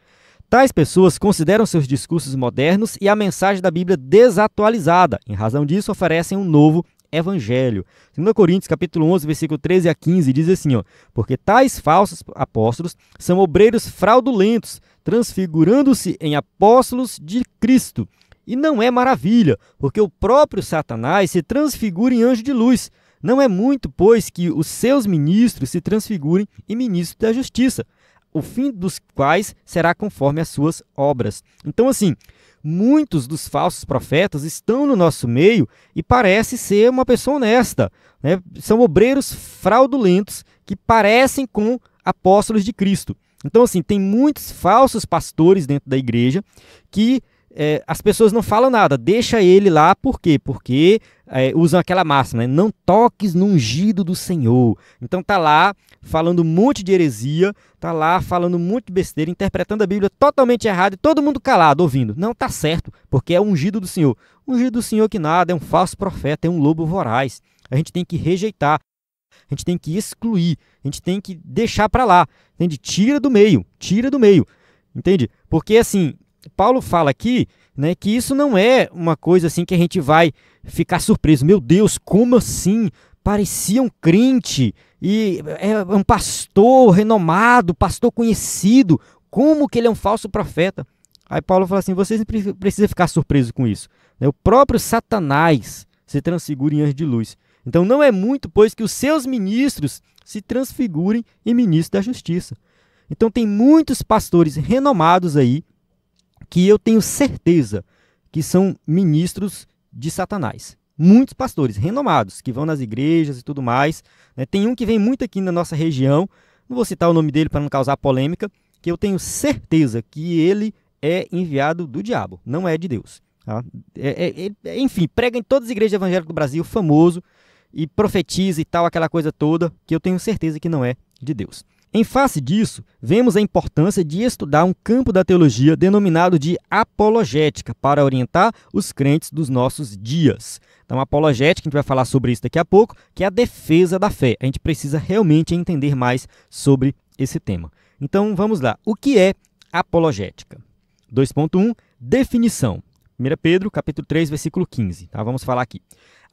Tais pessoas consideram seus discursos modernos e a mensagem da Bíblia desatualizada. Em razão disso, oferecem um novo evangelho. 2 Coríntios, capítulo 11, versículo 13 a 15, diz assim, porque tais falsos apóstolos são obreiros fraudulentos, transfigurando-se em apóstolos de Cristo. E não é maravilha, porque o próprio Satanás se transfigura em anjo de luz. Não é muito, pois, que os seus ministros se transfigurem em ministros da justiça, o fim dos quais será conforme as suas obras. Então, assim, muitos dos falsos profetas estão no nosso meio e parece ser uma pessoa honesta, né? São obreiros fraudulentos que parecem com apóstolos de Cristo. Então, assim, tem muitos falsos pastores dentro da igreja que as pessoas não falam nada, deixa ele lá, por quê? Porque usam aquela máxima, né? Não toques no ungido do Senhor. Então tá lá falando um monte de heresia, tá lá falando um monte de besteira, interpretando a Bíblia totalmente errado e todo mundo calado, ouvindo. Não, tá certo, porque é o ungido do Senhor. O ungido do Senhor que nada, é um falso profeta, é um lobo voraz. A gente tem que rejeitar, a gente tem que excluir, a gente tem que deixar para lá, entende? Tira do meio, entende? Porque assim, Paulo fala aqui, né, que isso não é uma coisa assim que a gente vai ficar surpreso. Meu Deus, como assim? Parecia um crente e é um pastor renomado, pastor conhecido. Como que ele é um falso profeta? Aí Paulo fala assim, vocês não precisam ficar surpresos com isso. O próprio Satanás se transfigura em anjo de luz. Então não é muito, pois, que os seus ministros se transfigurem em ministros da justiça. Então tem muitos pastores renomados aí, que eu tenho certeza que são ministros de Satanás. Muitos pastores renomados, que vão nas igrejas e tudo mais. Né? Tem um que vem muito aqui na nossa região, não vou citar o nome dele para não causar polêmica, que eu tenho certeza que ele é enviado do diabo, não é de Deus. Tá? Enfim, prega em todas as igrejas evangélicas do Brasil, famoso, e profetiza e tal, aquela coisa toda, que eu tenho certeza que não é de Deus. Em face disso, vemos a importância de estudar um campo da teologia denominado de apologética, para orientar os crentes dos nossos dias. Então, apologética, a gente vai falar sobre isso daqui a pouco, que é a defesa da fé. A gente precisa realmente entender mais sobre esse tema. Então, vamos lá. O que é apologética? 2.1, definição. 1 Pedro, capítulo 3, versículo 15. Tá? Vamos falar aqui.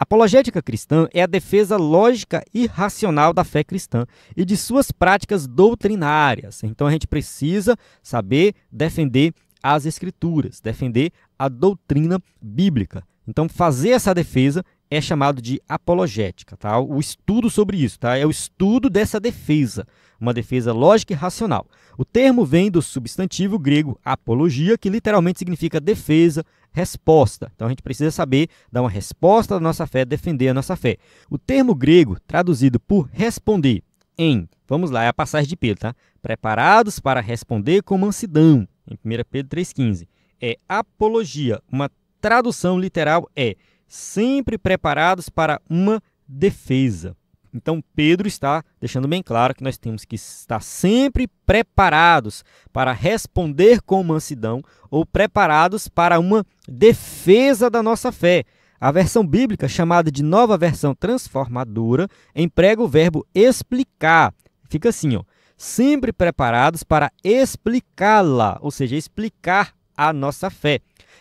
Apologética cristã é a defesa lógica e racional da fé cristã e de suas práticas doutrinárias. Então a gente precisa saber defender as escrituras, defender a doutrina bíblica. Então fazer essa defesa é chamado de apologética, tá? O estudo sobre isso, tá? É o estudo dessa defesa, uma defesa lógica e racional. O termo vem do substantivo grego apologia, que literalmente significa defesa, resposta. Então a gente precisa saber dar uma resposta à nossa fé, defender a nossa fé. O termo grego, traduzido por responder em, vamos lá, é a passagem de Pedro, tá? Preparados para responder com mansidão, em 1 Pedro 3,15. É apologia, uma tradução literal é sempre preparados para uma defesa. Então, Pedro está deixando bem claro que nós temos que estar sempre preparados para responder com mansidão ou preparados para uma defesa da nossa fé. A versão bíblica, chamada de Nova Versão Transformadora, emprega o verbo explicar. Fica assim, ó, sempre preparados para explicá-la, ou seja, explicar a nossa fé.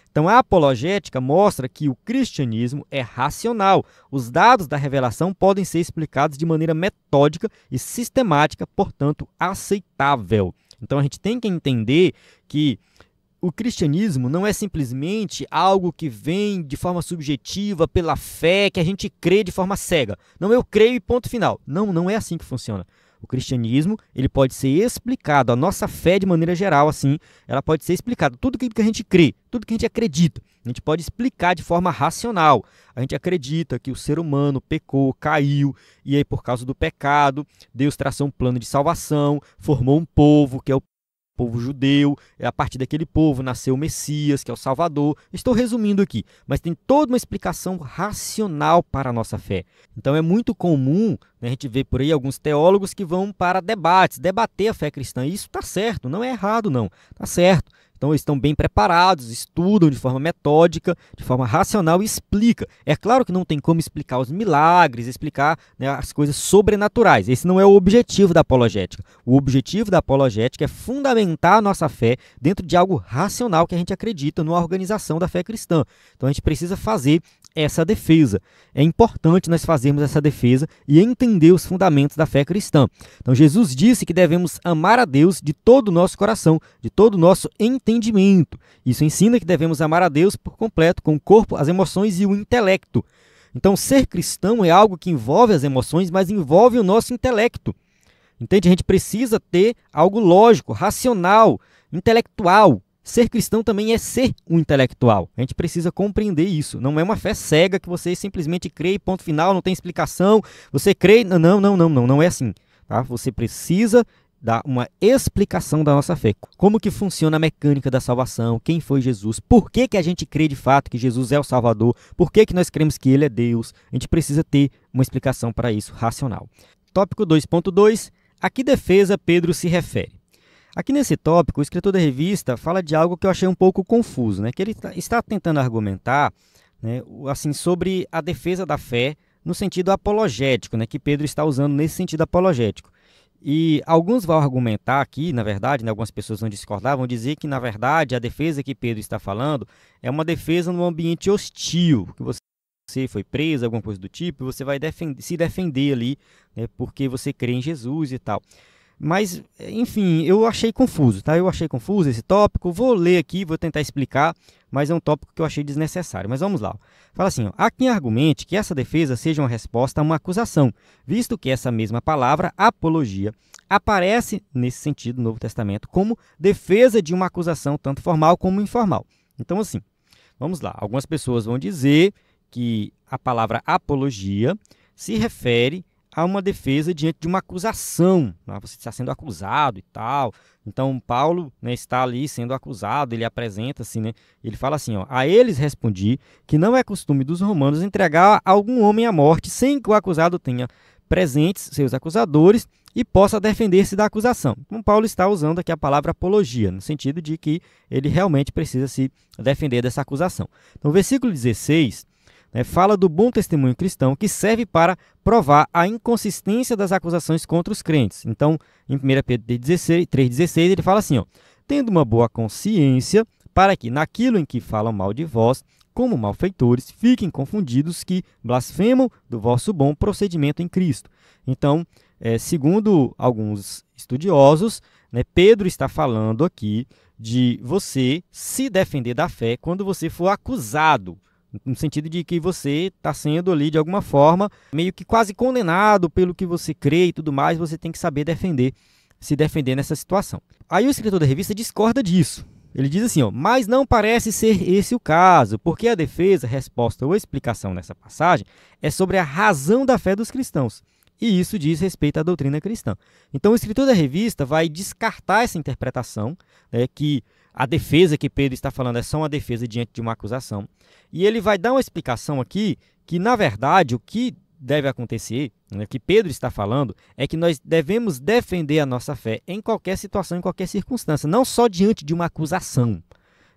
Então, a apologética mostra que o cristianismo é racional. Os dados da revelação podem ser explicados de maneira metódica e sistemática, portanto, aceitável. Então, a gente tem que entender que o cristianismo não é simplesmente algo que vem de forma subjetiva, pela fé, que a gente crê de forma cega. Não, eu creio e ponto final. Não, não é assim que funciona. O cristianismo, ele pode ser explicado, a nossa fé de maneira geral, assim, ela pode ser explicada. Tudo que a gente crê, tudo que a gente acredita, a gente pode explicar de forma racional. A gente acredita que o ser humano pecou, caiu, e aí por causa do pecado, Deus traçou um plano de salvação, formou um povo, que é o povo judeu, a partir daquele povo nasceu o Messias, que é o Salvador. Estou resumindo aqui, mas tem toda uma explicação racional para a nossa fé. Então é muito comum, né, a gente ver por aí alguns teólogos que vão para debates, debater a fé cristã. E isso está certo, não é errado não, está certo. Então eles estão bem preparados, estudam de forma metódica, de forma racional e explica. É claro que não tem como explicar os milagres, explicar, né, as coisas sobrenaturais. Esse não é o objetivo da apologética. O objetivo da apologética é fundamentar a nossa fé dentro de algo racional que a gente acredita numa organização da fé cristã. Então a gente precisa fazer essa defesa. É importante nós fazermos essa defesa e entender os fundamentos da fé cristã. Então Jesus disse que devemos amar a Deus de todo o nosso coração, de todo o nosso entendimento. Isso ensina que devemos amar a Deus por completo, com o corpo, as emoções e o intelecto. Então ser cristão é algo que envolve as emoções, mas envolve o nosso intelecto. Entende? A gente precisa ter algo lógico, racional, intelectual. Ser cristão também é ser um intelectual. A gente precisa compreender isso. Não é uma fé cega que você simplesmente crê e ponto final, não tem explicação. Você crê... Não é assim. Tá? Você precisa dar uma explicação da nossa fé. Como que funciona a mecânica da salvação, quem foi Jesus, por que que a gente crê de fato que Jesus é o Salvador, por que que nós cremos que Ele é Deus. A gente precisa ter uma explicação para isso, racional. Tópico 2.2, a que defesa Pedro se refere? Aqui nesse tópico, o escritor da revista fala de algo que eu achei um pouco confuso, né? Que ele está tentando argumentar, né, assim, sobre a defesa da fé no sentido apologético, né, que Pedro está usando nesse sentido apologético. E alguns vão argumentar aqui, na verdade, né, algumas pessoas vão discordar, vão dizer que, na verdade, a defesa que Pedro está falando é uma defesa num ambiente hostil, que você foi preso, alguma coisa do tipo, e você vai se defender ali, né, porque você crê em Jesus e tal. Mas, enfim, eu achei confuso, tá? Eu achei confuso esse tópico, vou ler aqui, vou tentar explicar, mas é um tópico que eu achei desnecessário. Mas vamos lá. Fala assim, ó, há quem argumente que essa defesa seja uma resposta a uma acusação, visto que essa mesma palavra, apologia, aparece nesse sentido no Novo Testamento como defesa de uma acusação tanto formal como informal. Então, assim, vamos lá. Algumas pessoas vão dizer que a palavra apologia se refere a uma defesa diante de uma acusação, né? Você está sendo acusado e tal. Então, Paulo, né, está ali sendo acusado, ele apresenta assim, né? Ele fala assim, ó, a eles respondi que não é costume dos romanos entregar algum homem à morte sem que o acusado tenha presentes seus acusadores e possa defender-se da acusação. Então, Paulo está usando aqui a palavra apologia, no sentido de que ele realmente precisa se defender dessa acusação. Então, o versículo 16... fala do bom testemunho cristão que serve para provar a inconsistência das acusações contra os crentes. Então, em 1 Pedro 3,16, ele fala assim, ó, tendo uma boa consciência para que, naquilo em que falam mal de vós, como malfeitores, fiquem confundidos que blasfemam do vosso bom procedimento em Cristo. Então, segundo alguns estudiosos, né, Pedro está falando aqui de você se defender da fé quando você for acusado, no sentido de que você está sendo ali, de alguma forma, meio que quase condenado pelo que você crê e tudo mais, você tem que saber se defender nessa situação. Aí o escritor da revista discorda disso. Ele diz assim, ó, mas não parece ser esse o caso, porque a defesa, resposta ou explicação nessa passagem é sobre a razão da fé dos cristãos. E isso diz respeito à doutrina cristã. Então o escritor da revista vai descartar essa interpretação, né, que a defesa que Pedro está falando é só uma defesa diante de uma acusação. E ele vai dar uma explicação aqui que, na verdade, o que deve acontecer, né, que Pedro está falando, é que nós devemos defender a nossa fé em qualquer situação, em qualquer circunstância, não só diante de uma acusação.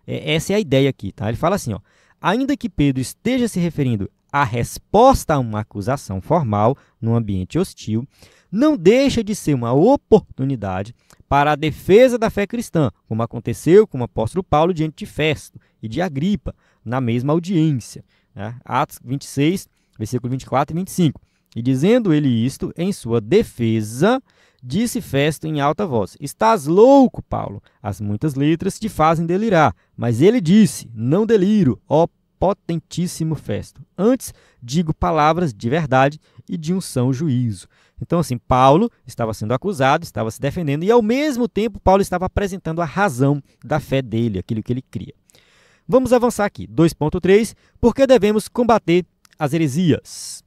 Essa é a ideia aqui, tá? Ele fala assim, ó, ainda que Pedro esteja se referindo à resposta a uma acusação formal num ambiente hostil, não deixa de ser uma oportunidade para a defesa da fé cristã, como aconteceu com o apóstolo Paulo diante de Festo e de Agripa, na mesma audiência. Né? Atos 26, versículo 24 e 25. E dizendo ele isto, em sua defesa, disse Festo em alta voz, estás louco, Paulo, as muitas letras te fazem delirar. Mas ele disse, não deliro, ó potentíssimo Festo. Antes, digo palavras de verdade e de um são juízo. Então, assim, Paulo estava sendo acusado, estava se defendendo, e ao mesmo tempo Paulo estava apresentando a razão da fé dele, aquilo que ele cria. Vamos avançar aqui. 2.3. Por que devemos combater as heresias?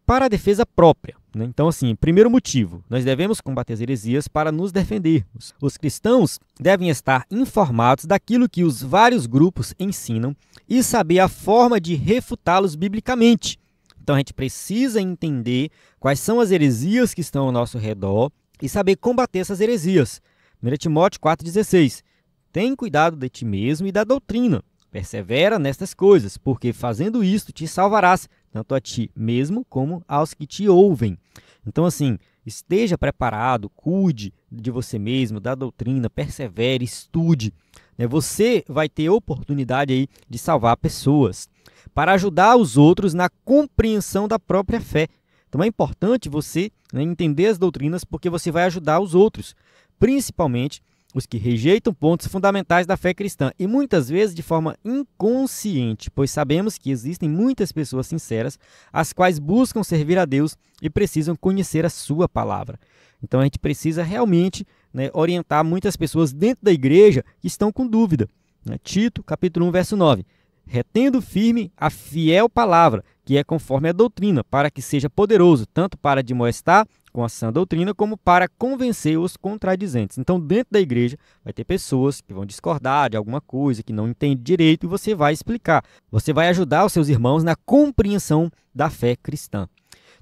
Para a defesa própria. Né? Então, assim, primeiro motivo, nós devemos combater as heresias para nos defendermos. Os cristãos devem estar informados daquilo que os vários grupos ensinam e saber a forma de refutá-los biblicamente. Então, a gente precisa entender quais são as heresias que estão ao nosso redor e saber combater essas heresias. 1 Timóteo 4,16. Tem cuidado de ti mesmo e da doutrina. Persevera nestas coisas, porque fazendo isto te salvarás, tanto a ti mesmo como aos que te ouvem. Então, assim, esteja preparado, cuide de você mesmo, da doutrina, persevere, estude. Você vai ter oportunidade aí de salvar pessoas, para ajudar os outros na compreensão da própria fé. Então, é importante você entender as doutrinas, porque você vai ajudar os outros, principalmente os que rejeitam pontos fundamentais da fé cristã, e muitas vezes de forma inconsciente, pois sabemos que existem muitas pessoas sinceras, as quais buscam servir a Deus e precisam conhecer a sua palavra. Então a gente precisa realmente orientar muitas pessoas dentro da igreja que estão com dúvida. Tito, capítulo 1, verso 9. Retendo firme a fiel palavra, que é conforme a doutrina, para que seja poderoso, tanto para admoestar com a sã doutrina, como para convencer os contradizentes. Então, dentro da igreja, vai ter pessoas que vão discordar de alguma coisa, que não entendem direito, e você vai explicar. Você vai ajudar os seus irmãos na compreensão da fé cristã.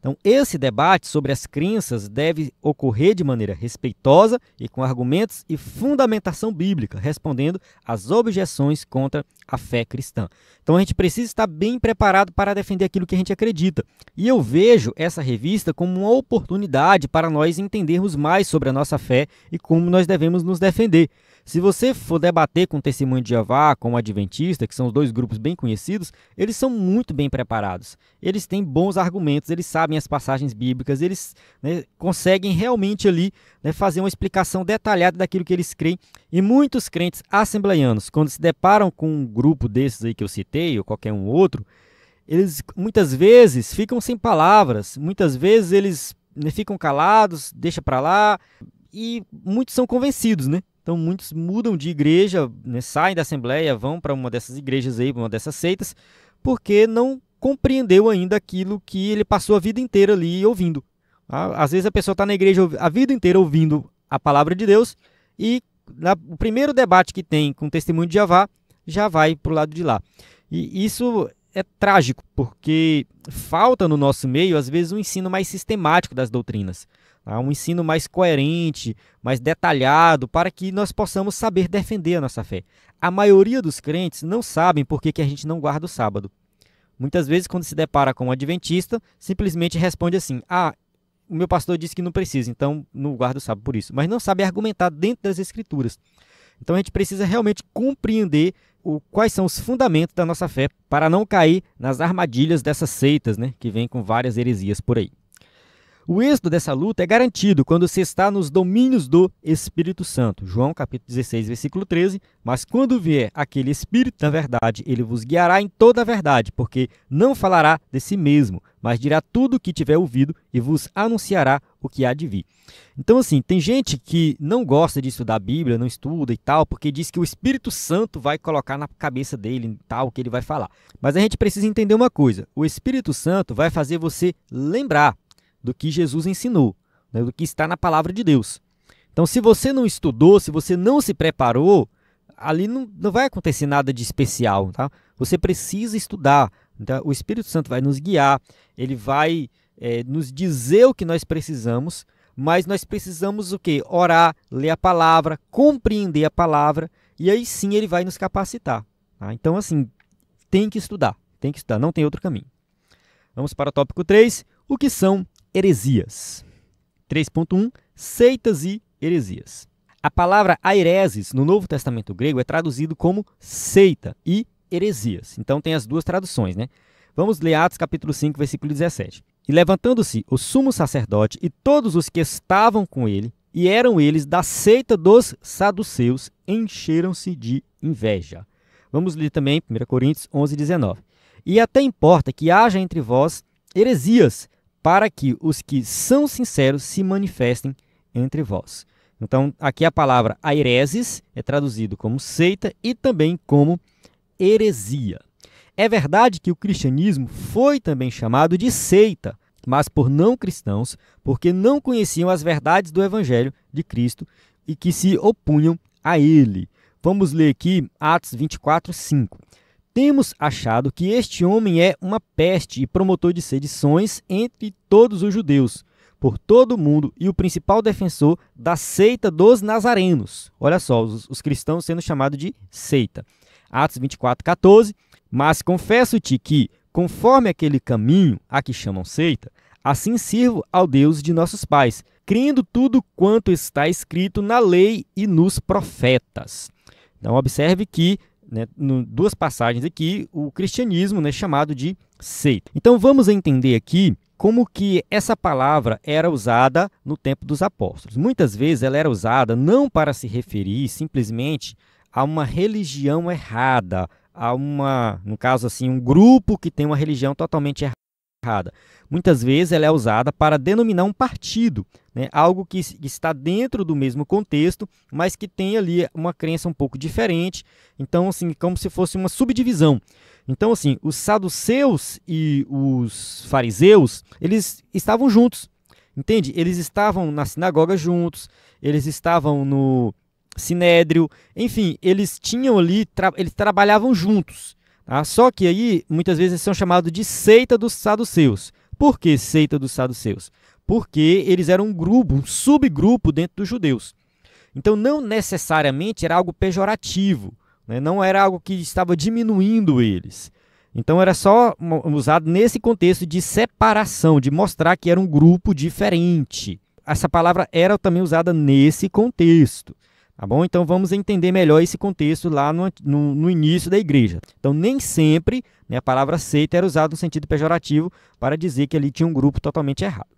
Então, esse debate sobre as crenças deve ocorrer de maneira respeitosa e com argumentos e fundamentação bíblica, respondendo às objeções contra a fé cristã. Então, a gente precisa estar bem preparado para defender aquilo que a gente acredita. E eu vejo essa revista como uma oportunidade para nós entendermos mais sobre a nossa fé e como nós devemos nos defender. Se você for debater com o Testemunho de Jeová, com o Adventista, que são os dois grupos bem conhecidos, eles são muito bem preparados. Eles têm bons argumentos, eles sabem as passagens bíblicas, eles conseguem realmente ali fazer uma explicação detalhada daquilo que eles creem. E muitos crentes assembleianos, quando se deparam com um grupo desses aí que eu citei, ou qualquer um outro, eles muitas vezes ficam sem palavras, muitas vezes eles ficam calados, deixa para lá, e muitos são convencidos, né? Então, muitos mudam de igreja, saem da Assembleia, vão para uma dessas igrejas aí, para uma dessas seitas, porque não compreendeu ainda aquilo que ele passou a vida inteira ali ouvindo. Às vezes a pessoa está na igreja a vida inteira ouvindo a palavra de Deus e o primeiro debate que tem com o Testemunho de Jeová já vai para o lado de lá. E isso é trágico, porque falta no nosso meio, às vezes, um ensino mais sistemático das doutrinas. Um ensino mais coerente, mais detalhado, para que nós possamos saber defender a nossa fé. A maioria dos crentes não sabem por que a gente não guarda o sábado. Muitas vezes, quando se depara com um adventista, simplesmente responde assim: o meu pastor disse que não precisa, então não guardo o sábado por isso. Mas não sabe argumentar dentro das Escrituras. Então a gente precisa realmente compreender quais são os fundamentos da nossa fé para não cair nas armadilhas dessas seitas, que vêm com várias heresias por aí. O êxito dessa luta é garantido quando se está nos domínios do Espírito Santo. João capítulo 16, versículo 13. Mas quando vier aquele Espírito da verdade, ele vos guiará em toda a verdade, porque não falará de si mesmo, mas dirá tudo o que tiver ouvido e vos anunciará o que há de vir. Então, assim, tem gente que não gosta de estudar a Bíblia, não estuda e tal, porque diz que o Espírito Santo vai colocar na cabeça dele tal, o que ele vai falar. Mas a gente precisa entender uma coisa: o Espírito Santo vai fazer você lembrar do que Jesus ensinou, do que está na palavra de Deus. Então, se você não estudou, se você não se preparou, ali não vai acontecer nada de especial, tá? Você precisa estudar. Então, o Espírito Santo vai nos guiar, ele vai nos dizer o que nós precisamos, mas nós precisamos o quê? Orar, ler a palavra, compreender a palavra, e aí sim ele vai nos capacitar. Tá? Então, assim, tem que estudar, não tem outro caminho. Vamos para o tópico 3, o que são heresias. 3.1, seitas e heresias. A palavra aireses no Novo Testamento grego é traduzido como seita e heresias. Então tem as duas traduções, né? Vamos ler Atos capítulo 5, versículo 17. E levantando-se o sumo sacerdote e todos os que estavam com ele, e eram eles da seita dos saduceus, encheram-se de inveja. Vamos ler também 1 Coríntios 11, 19. E até importa que haja entre vós heresias, para que os que são sinceros se manifestem entre vós. Então, aqui a palavra aireses é traduzido como seita e também como heresia. É verdade que o cristianismo foi também chamado de seita, mas por não cristãos, porque não conheciam as verdades do evangelho de Cristo e que se opunham a ele. Vamos ler aqui Atos 24, 5. Temos achado que este homem é uma peste e promotor de sedições entre todos os judeus, por todo o mundo, e o principal defensor da seita dos nazarenos. Olha só, os cristãos sendo chamados de seita. Atos 24, 14. Mas confesso-te que, conforme aquele caminho a que chamam seita, assim sirvo ao Deus de nossos pais, crendo tudo quanto está escrito na lei e nos profetas. Então, observe que duas passagens aqui, o cristianismo é chamado de seita. Então vamos entender aqui como que essa palavra era usada no tempo dos apóstolos. Muitas vezes ela era usada não para se referir simplesmente a uma religião errada, no caso assim, um grupo que tem uma religião totalmente errada. Muitas vezes ela é usada para denominar um partido, algo que está dentro do mesmo contexto, mas que tem ali uma crença um pouco diferente. Então, assim, como se fosse uma subdivisão. Então, assim, os saduceus e os fariseus, eles estavam juntos. Entende? Eles estavam na sinagoga juntos, eles estavam no sinédrio, enfim, eles tinham ali, eles trabalhavam juntos. Tá? Só que aí, muitas vezes, eles são chamados de seita dos saduceus. Por que seita dos saduceus? Porque eles eram um grupo, um subgrupo dentro dos judeus. Então, não necessariamente era algo pejorativo, né? Não era algo que estava diminuindo eles. Então, era só usado nesse contexto de separação, de mostrar que era um grupo diferente. Essa palavra era também usada nesse contexto. Tá bom? Então, vamos entender melhor esse contexto lá no início da igreja. Então, nem sempre, né, a palavra seita era usada no sentido pejorativo para dizer que ali tinha um grupo totalmente errado.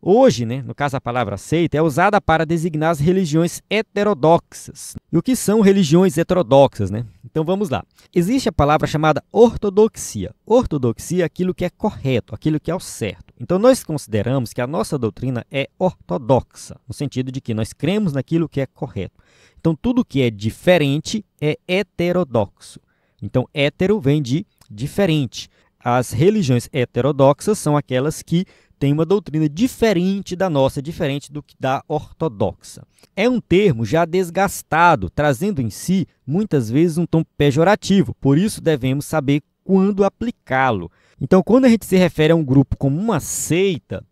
Hoje, né, no caso a palavra seita, é usada para designar as religiões heterodoxas. E o que são religiões heterodoxas, né? Então vamos lá. Existe a palavra chamada ortodoxia. Ortodoxia é aquilo que é correto, aquilo que é o certo. Então nós consideramos que a nossa doutrina é ortodoxa, no sentido de que nós cremos naquilo que é correto. Então tudo que é diferente é heterodoxo. Então hétero vem de diferente. As religiões heterodoxas são aquelas que tem uma doutrina diferente da nossa, diferente do que da ortodoxa. É um termo já desgastado, trazendo em si, muitas vezes, um tom pejorativo, por isso devemos saber quando aplicá-lo. Então, quando a gente se refere a um grupo como uma seita,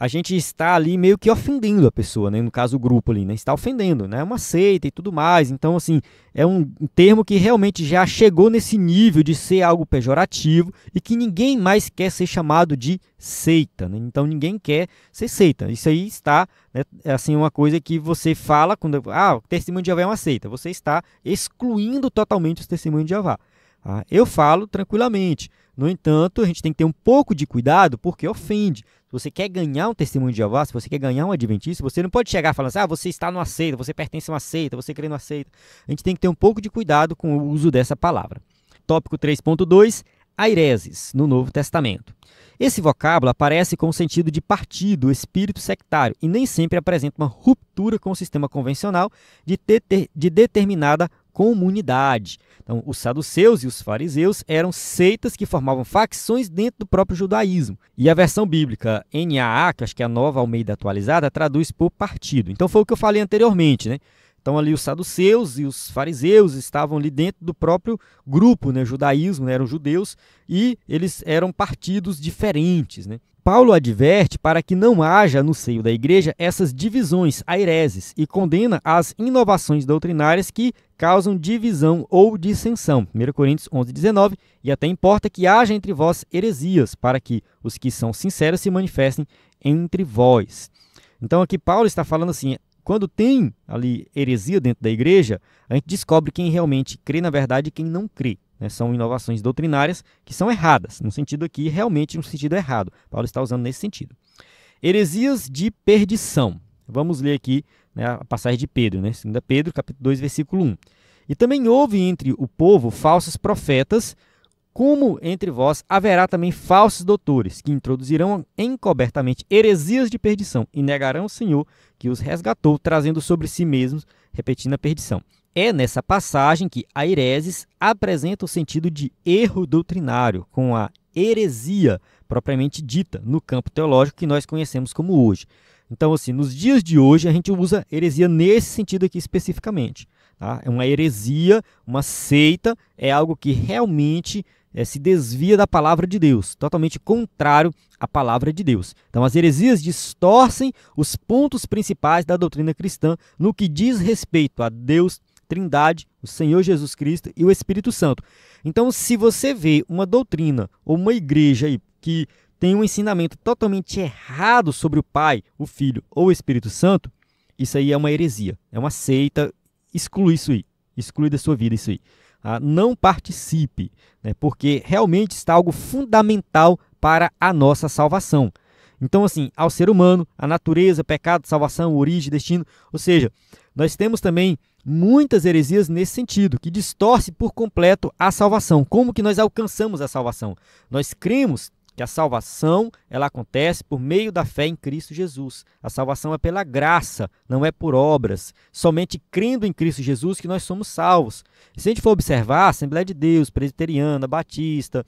a gente está ali meio que ofendendo a pessoa, né? No caso o grupo ali, né? Está ofendendo, né? É uma seita e tudo mais. Então, assim, é um termo que realmente já chegou nesse nível de ser algo pejorativo e que ninguém mais quer ser chamado de seita, né? Então, ninguém quer ser seita. Isso aí está, né, assim, uma coisa que você fala quando, o testemunho de Jeová é uma seita. Você está excluindo totalmente os testemunhos de Jeová. Tá? Eu falo tranquilamente. No entanto, a gente tem que ter um pouco de cuidado porque ofende. Se você quer ganhar um testemunho de Jeová, se você quer ganhar um adventista, você não pode chegar falando assim, você está numa seita, você pertence a uma seita, você crê numa seita. A gente tem que ter um pouco de cuidado com o uso dessa palavra. Tópico 3.2, aireses, no Novo Testamento. Esse vocábulo aparece com o sentido de partido, espírito sectário, e nem sempre apresenta uma ruptura com o sistema convencional de determinada comunidade. Então, os saduceus e os fariseus eram seitas que formavam facções dentro do próprio judaísmo. E a versão bíblica NAA, que acho que é a Nova Almeida Atualizada, traduz por partido. Então, foi o que eu falei anteriormente, né? Então, ali os saduceus e os fariseus estavam ali dentro do próprio grupo, né? Judaísmo, né? Eram judeus e eles eram partidos diferentes, né? Paulo adverte para que não haja no seio da igreja essas divisões, aireses, e condena as inovações doutrinárias que causam divisão ou dissensão. 1 Coríntios 11:19, e até importa que haja entre vós heresias, para que os que são sinceros se manifestem entre vós. Então aqui Paulo está falando assim, quando tem ali heresia dentro da igreja, a gente descobre quem realmente crê na verdade e quem não crê. Né? São inovações doutrinárias que são erradas, no sentido aqui, realmente no sentido errado. Paulo está usando nesse sentido. Heresias de perdição. Vamos ler aqui, né, a passagem de Pedro, né? 2 Pedro, capítulo 2, versículo 1. E também houve entre o povo falsos profetas, como entre vós haverá também falsos doutores, que introduzirão encobertamente heresias de perdição e negarão o Senhor que os resgatou, trazendo sobre si mesmos, repetindo a perdição. É nessa passagem que a hereses apresenta o sentido de erro doutrinário, com a heresia propriamente dita no campo teológico que nós conhecemos como hoje. Então, assim, nos dias de hoje a gente usa heresia nesse sentido aqui especificamente. Tá? É uma heresia, uma seita, é algo que realmente se desvia da palavra de Deus, totalmente contrário à palavra de Deus. Então, as heresias distorcem os pontos principais da doutrina cristã no que diz respeito a Deus, Trindade, o Senhor Jesus Cristo e o Espírito Santo. Então, se você vê uma doutrina ou uma igreja aí que tem um ensinamento totalmente errado sobre o Pai, o Filho ou o Espírito Santo, isso aí é uma heresia, é uma seita, exclui isso aí, exclui da sua vida isso aí. Não participe, né, porque realmente está algo fundamental para a nossa salvação. Então, assim, ao ser humano, a natureza, pecado, salvação, origem, destino, ou seja, nós temos também muitas heresias nesse sentido, que distorce por completo a salvação. Como que nós alcançamos a salvação? Nós cremos que a salvação ela acontece por meio da fé em Cristo Jesus. A salvação é pela graça, não é por obras. Somente crendo em Cristo Jesus que nós somos salvos. E se a gente for observar, a Assembleia de Deus, Presbiteriana, Batista,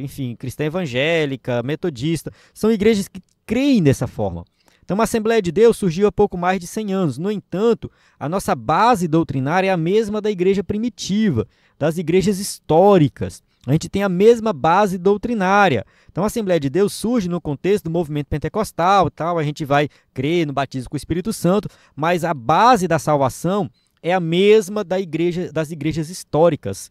enfim, cristã evangélica, metodista, são igrejas que creem dessa forma. Então, a Assembleia de Deus surgiu há pouco mais de 100 anos. No entanto, a nossa base doutrinária é a mesma da igreja primitiva, das igrejas históricas. A gente tem a mesma base doutrinária. Então, a Assembleia de Deus surge no contexto do movimento pentecostal, tal, a gente vai crer no batismo com o Espírito Santo, mas a base da salvação é a mesma das igrejas históricas.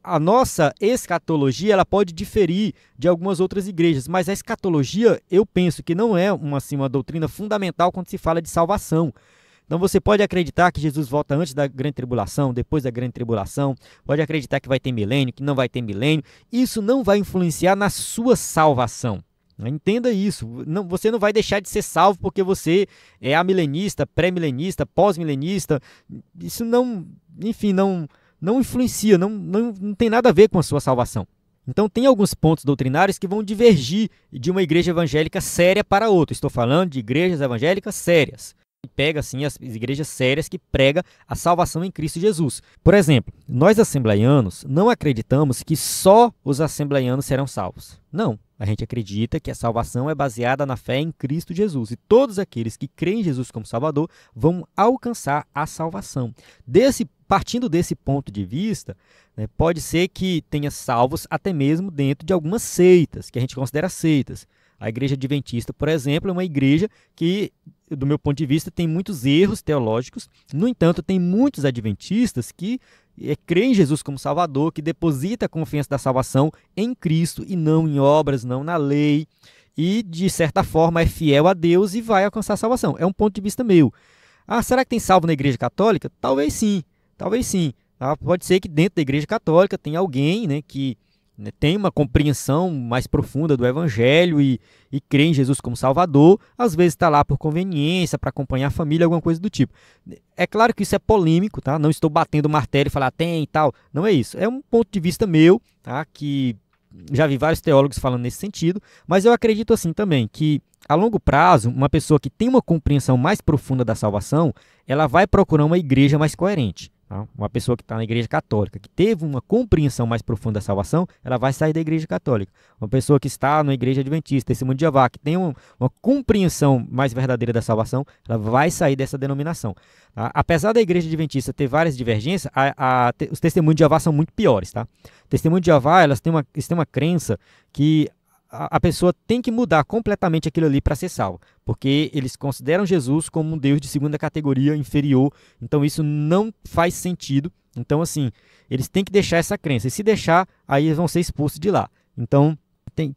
A nossa escatologia ela pode diferir de algumas outras igrejas, mas a escatologia eu penso que não é uma doutrina fundamental quando se fala de salvação. Então você pode acreditar que Jesus volta antes da grande tribulação, depois da grande tribulação, pode acreditar que vai ter milênio, que não vai ter milênio. Isso não vai influenciar na sua salvação. Entenda isso. Você não vai deixar de ser salvo porque você é amilenista, pré-milenista, pós-milenista. Isso não influencia, não tem nada a ver com a sua salvação. Então tem alguns pontos doutrinários que vão divergir de uma igreja evangélica séria para outra. Estou falando de igrejas evangélicas sérias. Pega assim as igrejas sérias que pregam a salvação em Cristo Jesus. Por exemplo, nós assembleianos não acreditamos que só os assembleianos serão salvos. Não, a gente acredita que a salvação é baseada na fé em Cristo Jesus e todos aqueles que creem em Jesus como Salvador vão alcançar a salvação. Partindo desse ponto de vista, né, pode ser que tenha salvos até mesmo dentro de algumas seitas, que a gente considera seitas. A igreja adventista, por exemplo, é uma igreja que, do meu ponto de vista, tem muitos erros teológicos. No entanto, tem muitos adventistas que creem em Jesus como Salvador, que deposita a confiança da salvação em Cristo e não em obras, não na lei. E, de certa forma, é fiel a Deus e vai alcançar a salvação. É um ponto de vista meu. Será que tem salvo na igreja católica? Talvez sim. Talvez sim. Pode ser que dentro da igreja católica tenha alguém, né, que tem uma compreensão mais profunda do Evangelho e crê em Jesus como Salvador, às vezes está lá por conveniência, para acompanhar a família, alguma coisa do tipo. É claro que isso é polêmico, tá? Não estou batendo o martelo e falar tem e tal, não é isso. É um ponto de vista meu, tá? Que já vi vários teólogos falando nesse sentido, mas eu acredito assim também, que a longo prazo, uma pessoa que tem uma compreensão mais profunda da salvação, ela vai procurar uma igreja mais coerente. Uma pessoa que está na igreja católica, que teve uma compreensão mais profunda da salvação, ela vai sair da igreja católica. Uma pessoa que está na igreja adventista, Testemunho de Jeová, que tem uma compreensão mais verdadeira da salvação, ela vai sair dessa denominação. Apesar da igreja adventista ter várias divergências, os Testemunhos de Jeová são muito piores. Tá? Testemunho de Jeová, eles têm uma crença que a pessoa tem que mudar completamente aquilo ali para ser salvo, porque eles consideram Jesus como um Deus de segunda categoria, inferior, então isso não faz sentido. Então, assim, eles têm que deixar essa crença, e se deixar, aí eles vão ser expulsos de lá. Então,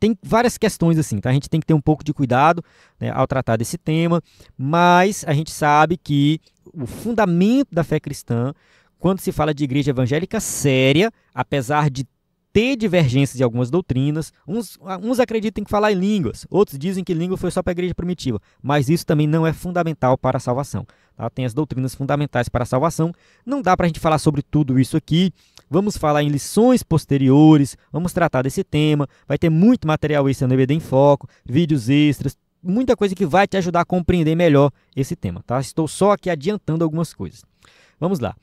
tem várias questões assim, tá? A gente tem que ter um pouco de cuidado, né, ao tratar desse tema, mas a gente sabe que o fundamento da fé cristã, quando se fala de igreja evangélica séria, apesar de ter divergências de algumas doutrinas, uns acreditam que falar em línguas, outros dizem que língua foi só para a igreja primitiva, mas isso também não é fundamental para a salvação. Tá? Tem as doutrinas fundamentais para a salvação, não dá para a gente falar sobre tudo isso aqui, vamos falar em lições posteriores, vamos tratar desse tema, vai ter muito material extra no EBD em Foco, vídeos extras, muita coisa que vai te ajudar a compreender melhor esse tema. Tá? Estou só aqui adiantando algumas coisas. Vamos lá.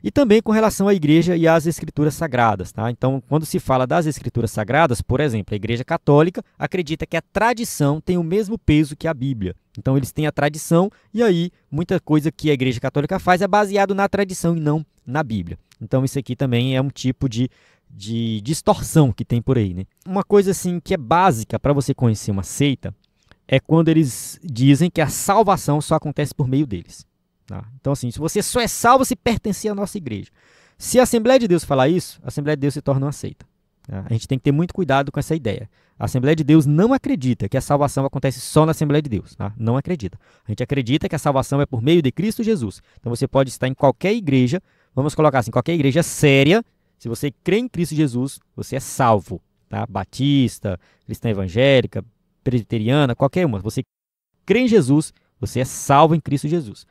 E também com relação à igreja e às escrituras sagradas. Tá? Então, quando se fala das escrituras sagradas, por exemplo, a igreja católica acredita que a tradição tem o mesmo peso que a Bíblia. Então, eles têm a tradição e aí muita coisa que a igreja católica faz é baseado na tradição e não na Bíblia. Então, isso aqui também é um tipo de distorção que tem por aí. Né? Uma coisa assim que é básica para você conhecer uma seita é quando eles dizem que a salvação só acontece por meio deles. Tá? Então, assim, se você só é salvo se pertencer à nossa igreja. Se a Assembleia de Deus falar isso, a Assembleia de Deus se torna uma seita. Tá? A gente tem que ter muito cuidado com essa ideia. A Assembleia de Deus não acredita que a salvação acontece só na Assembleia de Deus. Tá? Não acredita. A gente acredita que a salvação é por meio de Cristo Jesus. Então, você pode estar em qualquer igreja, vamos colocar assim, qualquer igreja séria, se você crê em Cristo Jesus, você é salvo. Tá? Batista, cristã evangélica, presbiteriana, qualquer uma. Você crê em Jesus, você é salvo em Cristo Jesus.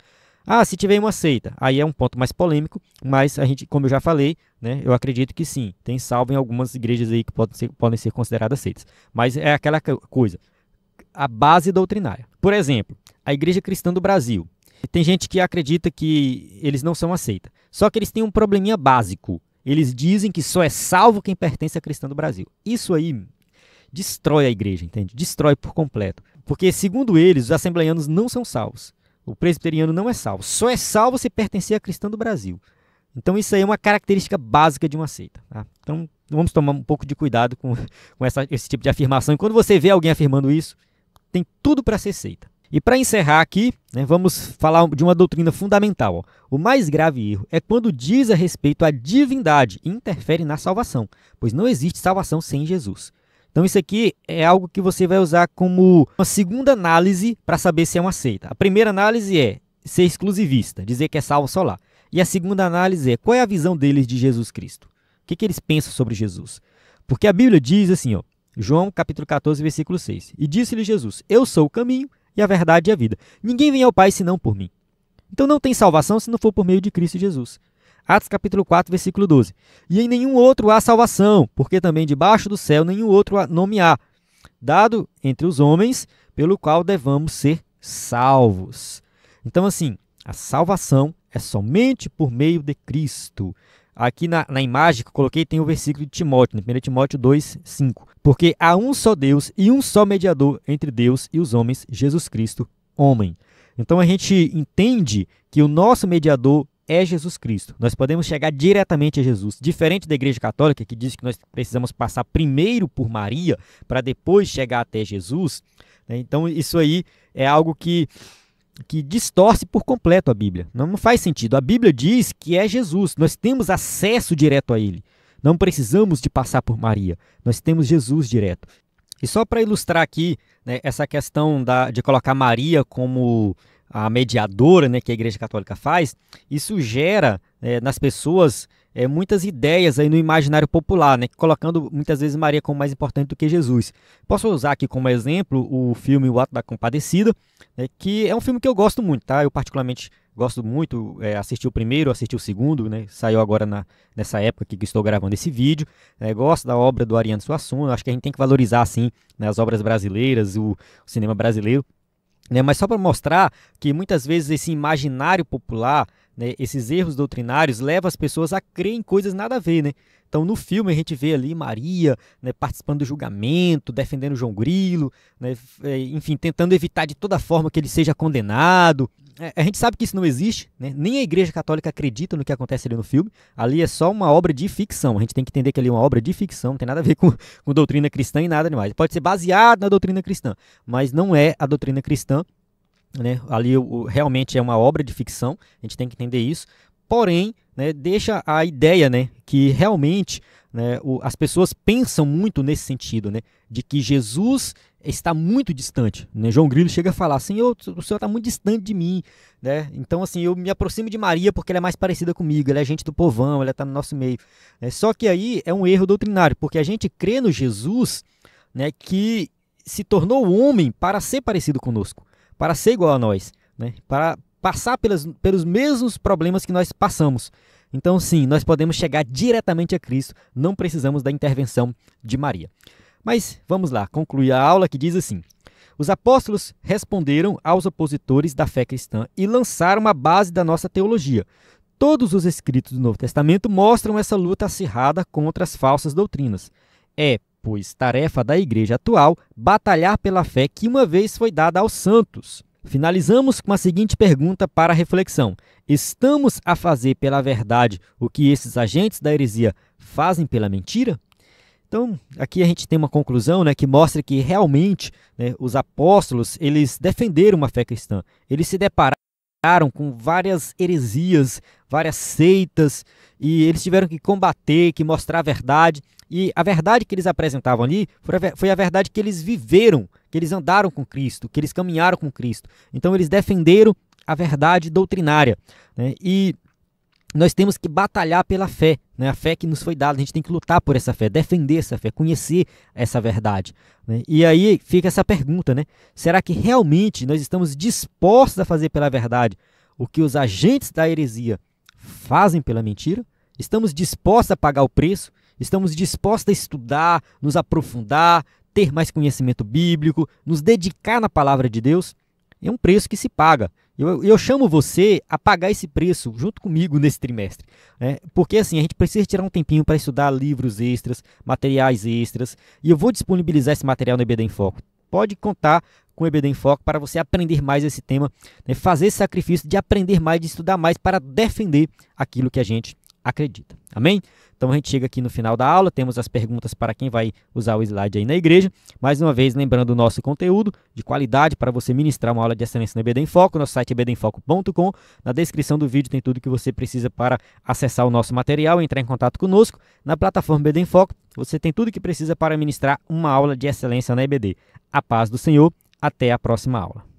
Se tiver uma seita, aí é um ponto mais polêmico, mas a gente, como eu já falei, né, eu acredito que sim, tem salvo em algumas igrejas aí que podem ser consideradas seitas. Mas é aquela coisa, a base doutrinária. Por exemplo, a Igreja Cristã do Brasil. Tem gente que acredita que eles não são uma seita, só que eles têm um probleminha básico. Eles dizem que só é salvo quem pertence à Cristã do Brasil. Isso aí destrói a igreja, entende? Destrói por completo. Porque, segundo eles, os assembleianos não são salvos. O presbiteriano não é salvo. Só é salvo se pertencer à cristã do Brasil. Então, isso aí é uma característica básica de uma seita. Tá? Então, vamos tomar um pouco de cuidado com esse tipo de afirmação. E quando você vê alguém afirmando isso, tem tudo para ser seita. E para encerrar aqui, né, vamos falar de uma doutrina fundamental. Ó. O mais grave erro é quando diz a respeito à divindade e interfere na salvação, pois não existe salvação sem Jesus. Então isso aqui é algo que você vai usar como uma segunda análise para saber se é uma seita. A primeira análise é ser exclusivista, dizer que é salvo só lá. E a segunda análise é qual é a visão deles de Jesus Cristo. O que eles pensam sobre Jesus? Porque a Bíblia diz assim, ó, João capítulo 14, versículo 6. E disse-lhe Jesus, eu sou o caminho e a verdade e a vida. Ninguém vem ao Pai senão por mim. Então não tem salvação se não for por meio de Cristo Jesus. Atos capítulo 4, versículo 12. E em nenhum outro há salvação, porque também debaixo do céu nenhum outro nome há, dado entre os homens, pelo qual devamos ser salvos. Então assim, a salvação é somente por meio de Cristo. Aqui na imagem que eu coloquei tem o versículo de Timóteo, 1 Timóteo 2, 5. Porque há um só Deus e um só mediador entre Deus e os homens, Jesus Cristo, homem. Então a gente entende que o nosso mediador é Jesus Cristo. Nós podemos chegar diretamente a Jesus. Diferente da Igreja Católica, que diz que nós precisamos passar primeiro por Maria para depois chegar até Jesus. Né? Então isso aí é algo que distorce por completo a Bíblia. Não faz sentido. A Bíblia diz que é Jesus. Nós temos acesso direto a Ele. Não precisamos de passar por Maria. Nós temos Jesus direto. E só para ilustrar aqui, né, essa questão de colocar Maria como a mediadora, né, que a Igreja Católica faz, isso gera nas pessoas muitas ideias aí no imaginário popular, né, colocando muitas vezes Maria como mais importante do que Jesus. Posso usar aqui como exemplo o filme O Ato da Compadecida, que é um filme que eu gosto muito, tá? Eu particularmente gosto muito, assisti o primeiro, assisti o segundo, né? Saiu agora nessa época que estou gravando esse vídeo. Gosto da obra do Ariano Suassuna, acho que a gente tem que valorizar, assim, né, as obras brasileiras, o cinema brasileiro. Mas só para mostrar que muitas vezes esse imaginário popular, né, esses erros doutrinários levam as pessoas a crer em coisas nada a ver, né? Então no filme a gente vê ali Maria, né, participando do julgamento, defendendo João Grilo, né, enfim, tentando evitar de toda forma que ele seja condenado. A gente sabe que isso não existe, né? Nem a Igreja Católica acredita no que acontece ali no filme. Ali é só uma obra de ficção. A gente tem que entender que ali é uma obra de ficção, não tem nada a ver com doutrina cristã e nada demais. Pode ser baseado na doutrina cristã, mas não é a doutrina cristã, né? Ali realmente é uma obra de ficção, a gente tem que entender isso. Porém, né, deixa a ideia, né, que realmente, né, as pessoas pensam muito nesse sentido, né, de que Jesus está muito distante. Né? João Grilo chega a falar assim, o Senhor está muito distante de mim. Né? Então assim, eu me aproximo de Maria porque ela é mais parecida comigo, ela é gente do povão, ela está no nosso meio. Só que aí é um erro doutrinário, porque a gente crê no Jesus, né, que se tornou homem para ser parecido conosco, para ser igual a nós, né, para passar pelos mesmos problemas que nós passamos. Então sim, nós podemos chegar diretamente a Cristo, não precisamos da intervenção de Maria. Mas vamos lá, concluir a aula que diz assim: os apóstolos responderam aos opositores da fé cristã e lançaram a base da nossa teologia. Todos os escritos do Novo Testamento mostram essa luta acirrada contra as falsas doutrinas. É, pois, tarefa da igreja atual batalhar pela fé que uma vez foi dada aos santos. Finalizamos com a seguinte pergunta para reflexão: estamos a fazer pela verdade o que esses agentes da heresia fazem pela mentira? Então, aqui a gente tem uma conclusão, né, que mostra que realmente, né, os apóstolos eles defenderam uma fé cristã. Eles se depararam com várias heresias, várias seitas, e eles tiveram que combater, que mostrar a verdade. E a verdade que eles apresentavam ali foi a verdade que eles viveram, que eles andaram com Cristo, que eles caminharam com Cristo. Então eles defenderam a verdade doutrinária, né? E nós temos que batalhar pela fé, né? A fé que nos foi dada, a gente tem que lutar por essa fé, defender essa fé, conhecer essa verdade, né? E aí fica essa pergunta, né? Será que realmente nós estamos dispostos a fazer pela verdade o que os agentes da heresia fazem pela mentira? Estamos dispostos a pagar o preço? Estamos dispostos a estudar, nos aprofundar, ter mais conhecimento bíblico, nos dedicar na palavra de Deus? É um preço que se paga. Eu chamo você a pagar esse preço junto comigo nesse trimestre. Né? Porque assim, a gente precisa tirar um tempinho para estudar livros extras, materiais extras, e eu vou disponibilizar esse material no EBD em Foco. Pode contar com o EBD em Foco para você aprender mais esse tema, né? Fazer esse sacrifício de aprender mais, de estudar mais para defender aquilo que a gente acredita. Amém? Então a gente chega aqui no final da aula, temos as perguntas para quem vai usar o slide aí na igreja. Mais uma vez, lembrando o nosso conteúdo de qualidade para você ministrar uma aula de excelência no EBD em Foco, nosso site ebdemfoco.com. Na descrição do vídeo tem tudo que você precisa para acessar o nosso material e entrar em contato conosco. Na plataforma EBD em Foco, você tem tudo que precisa para ministrar uma aula de excelência na EBD. A paz do Senhor, até a próxima aula.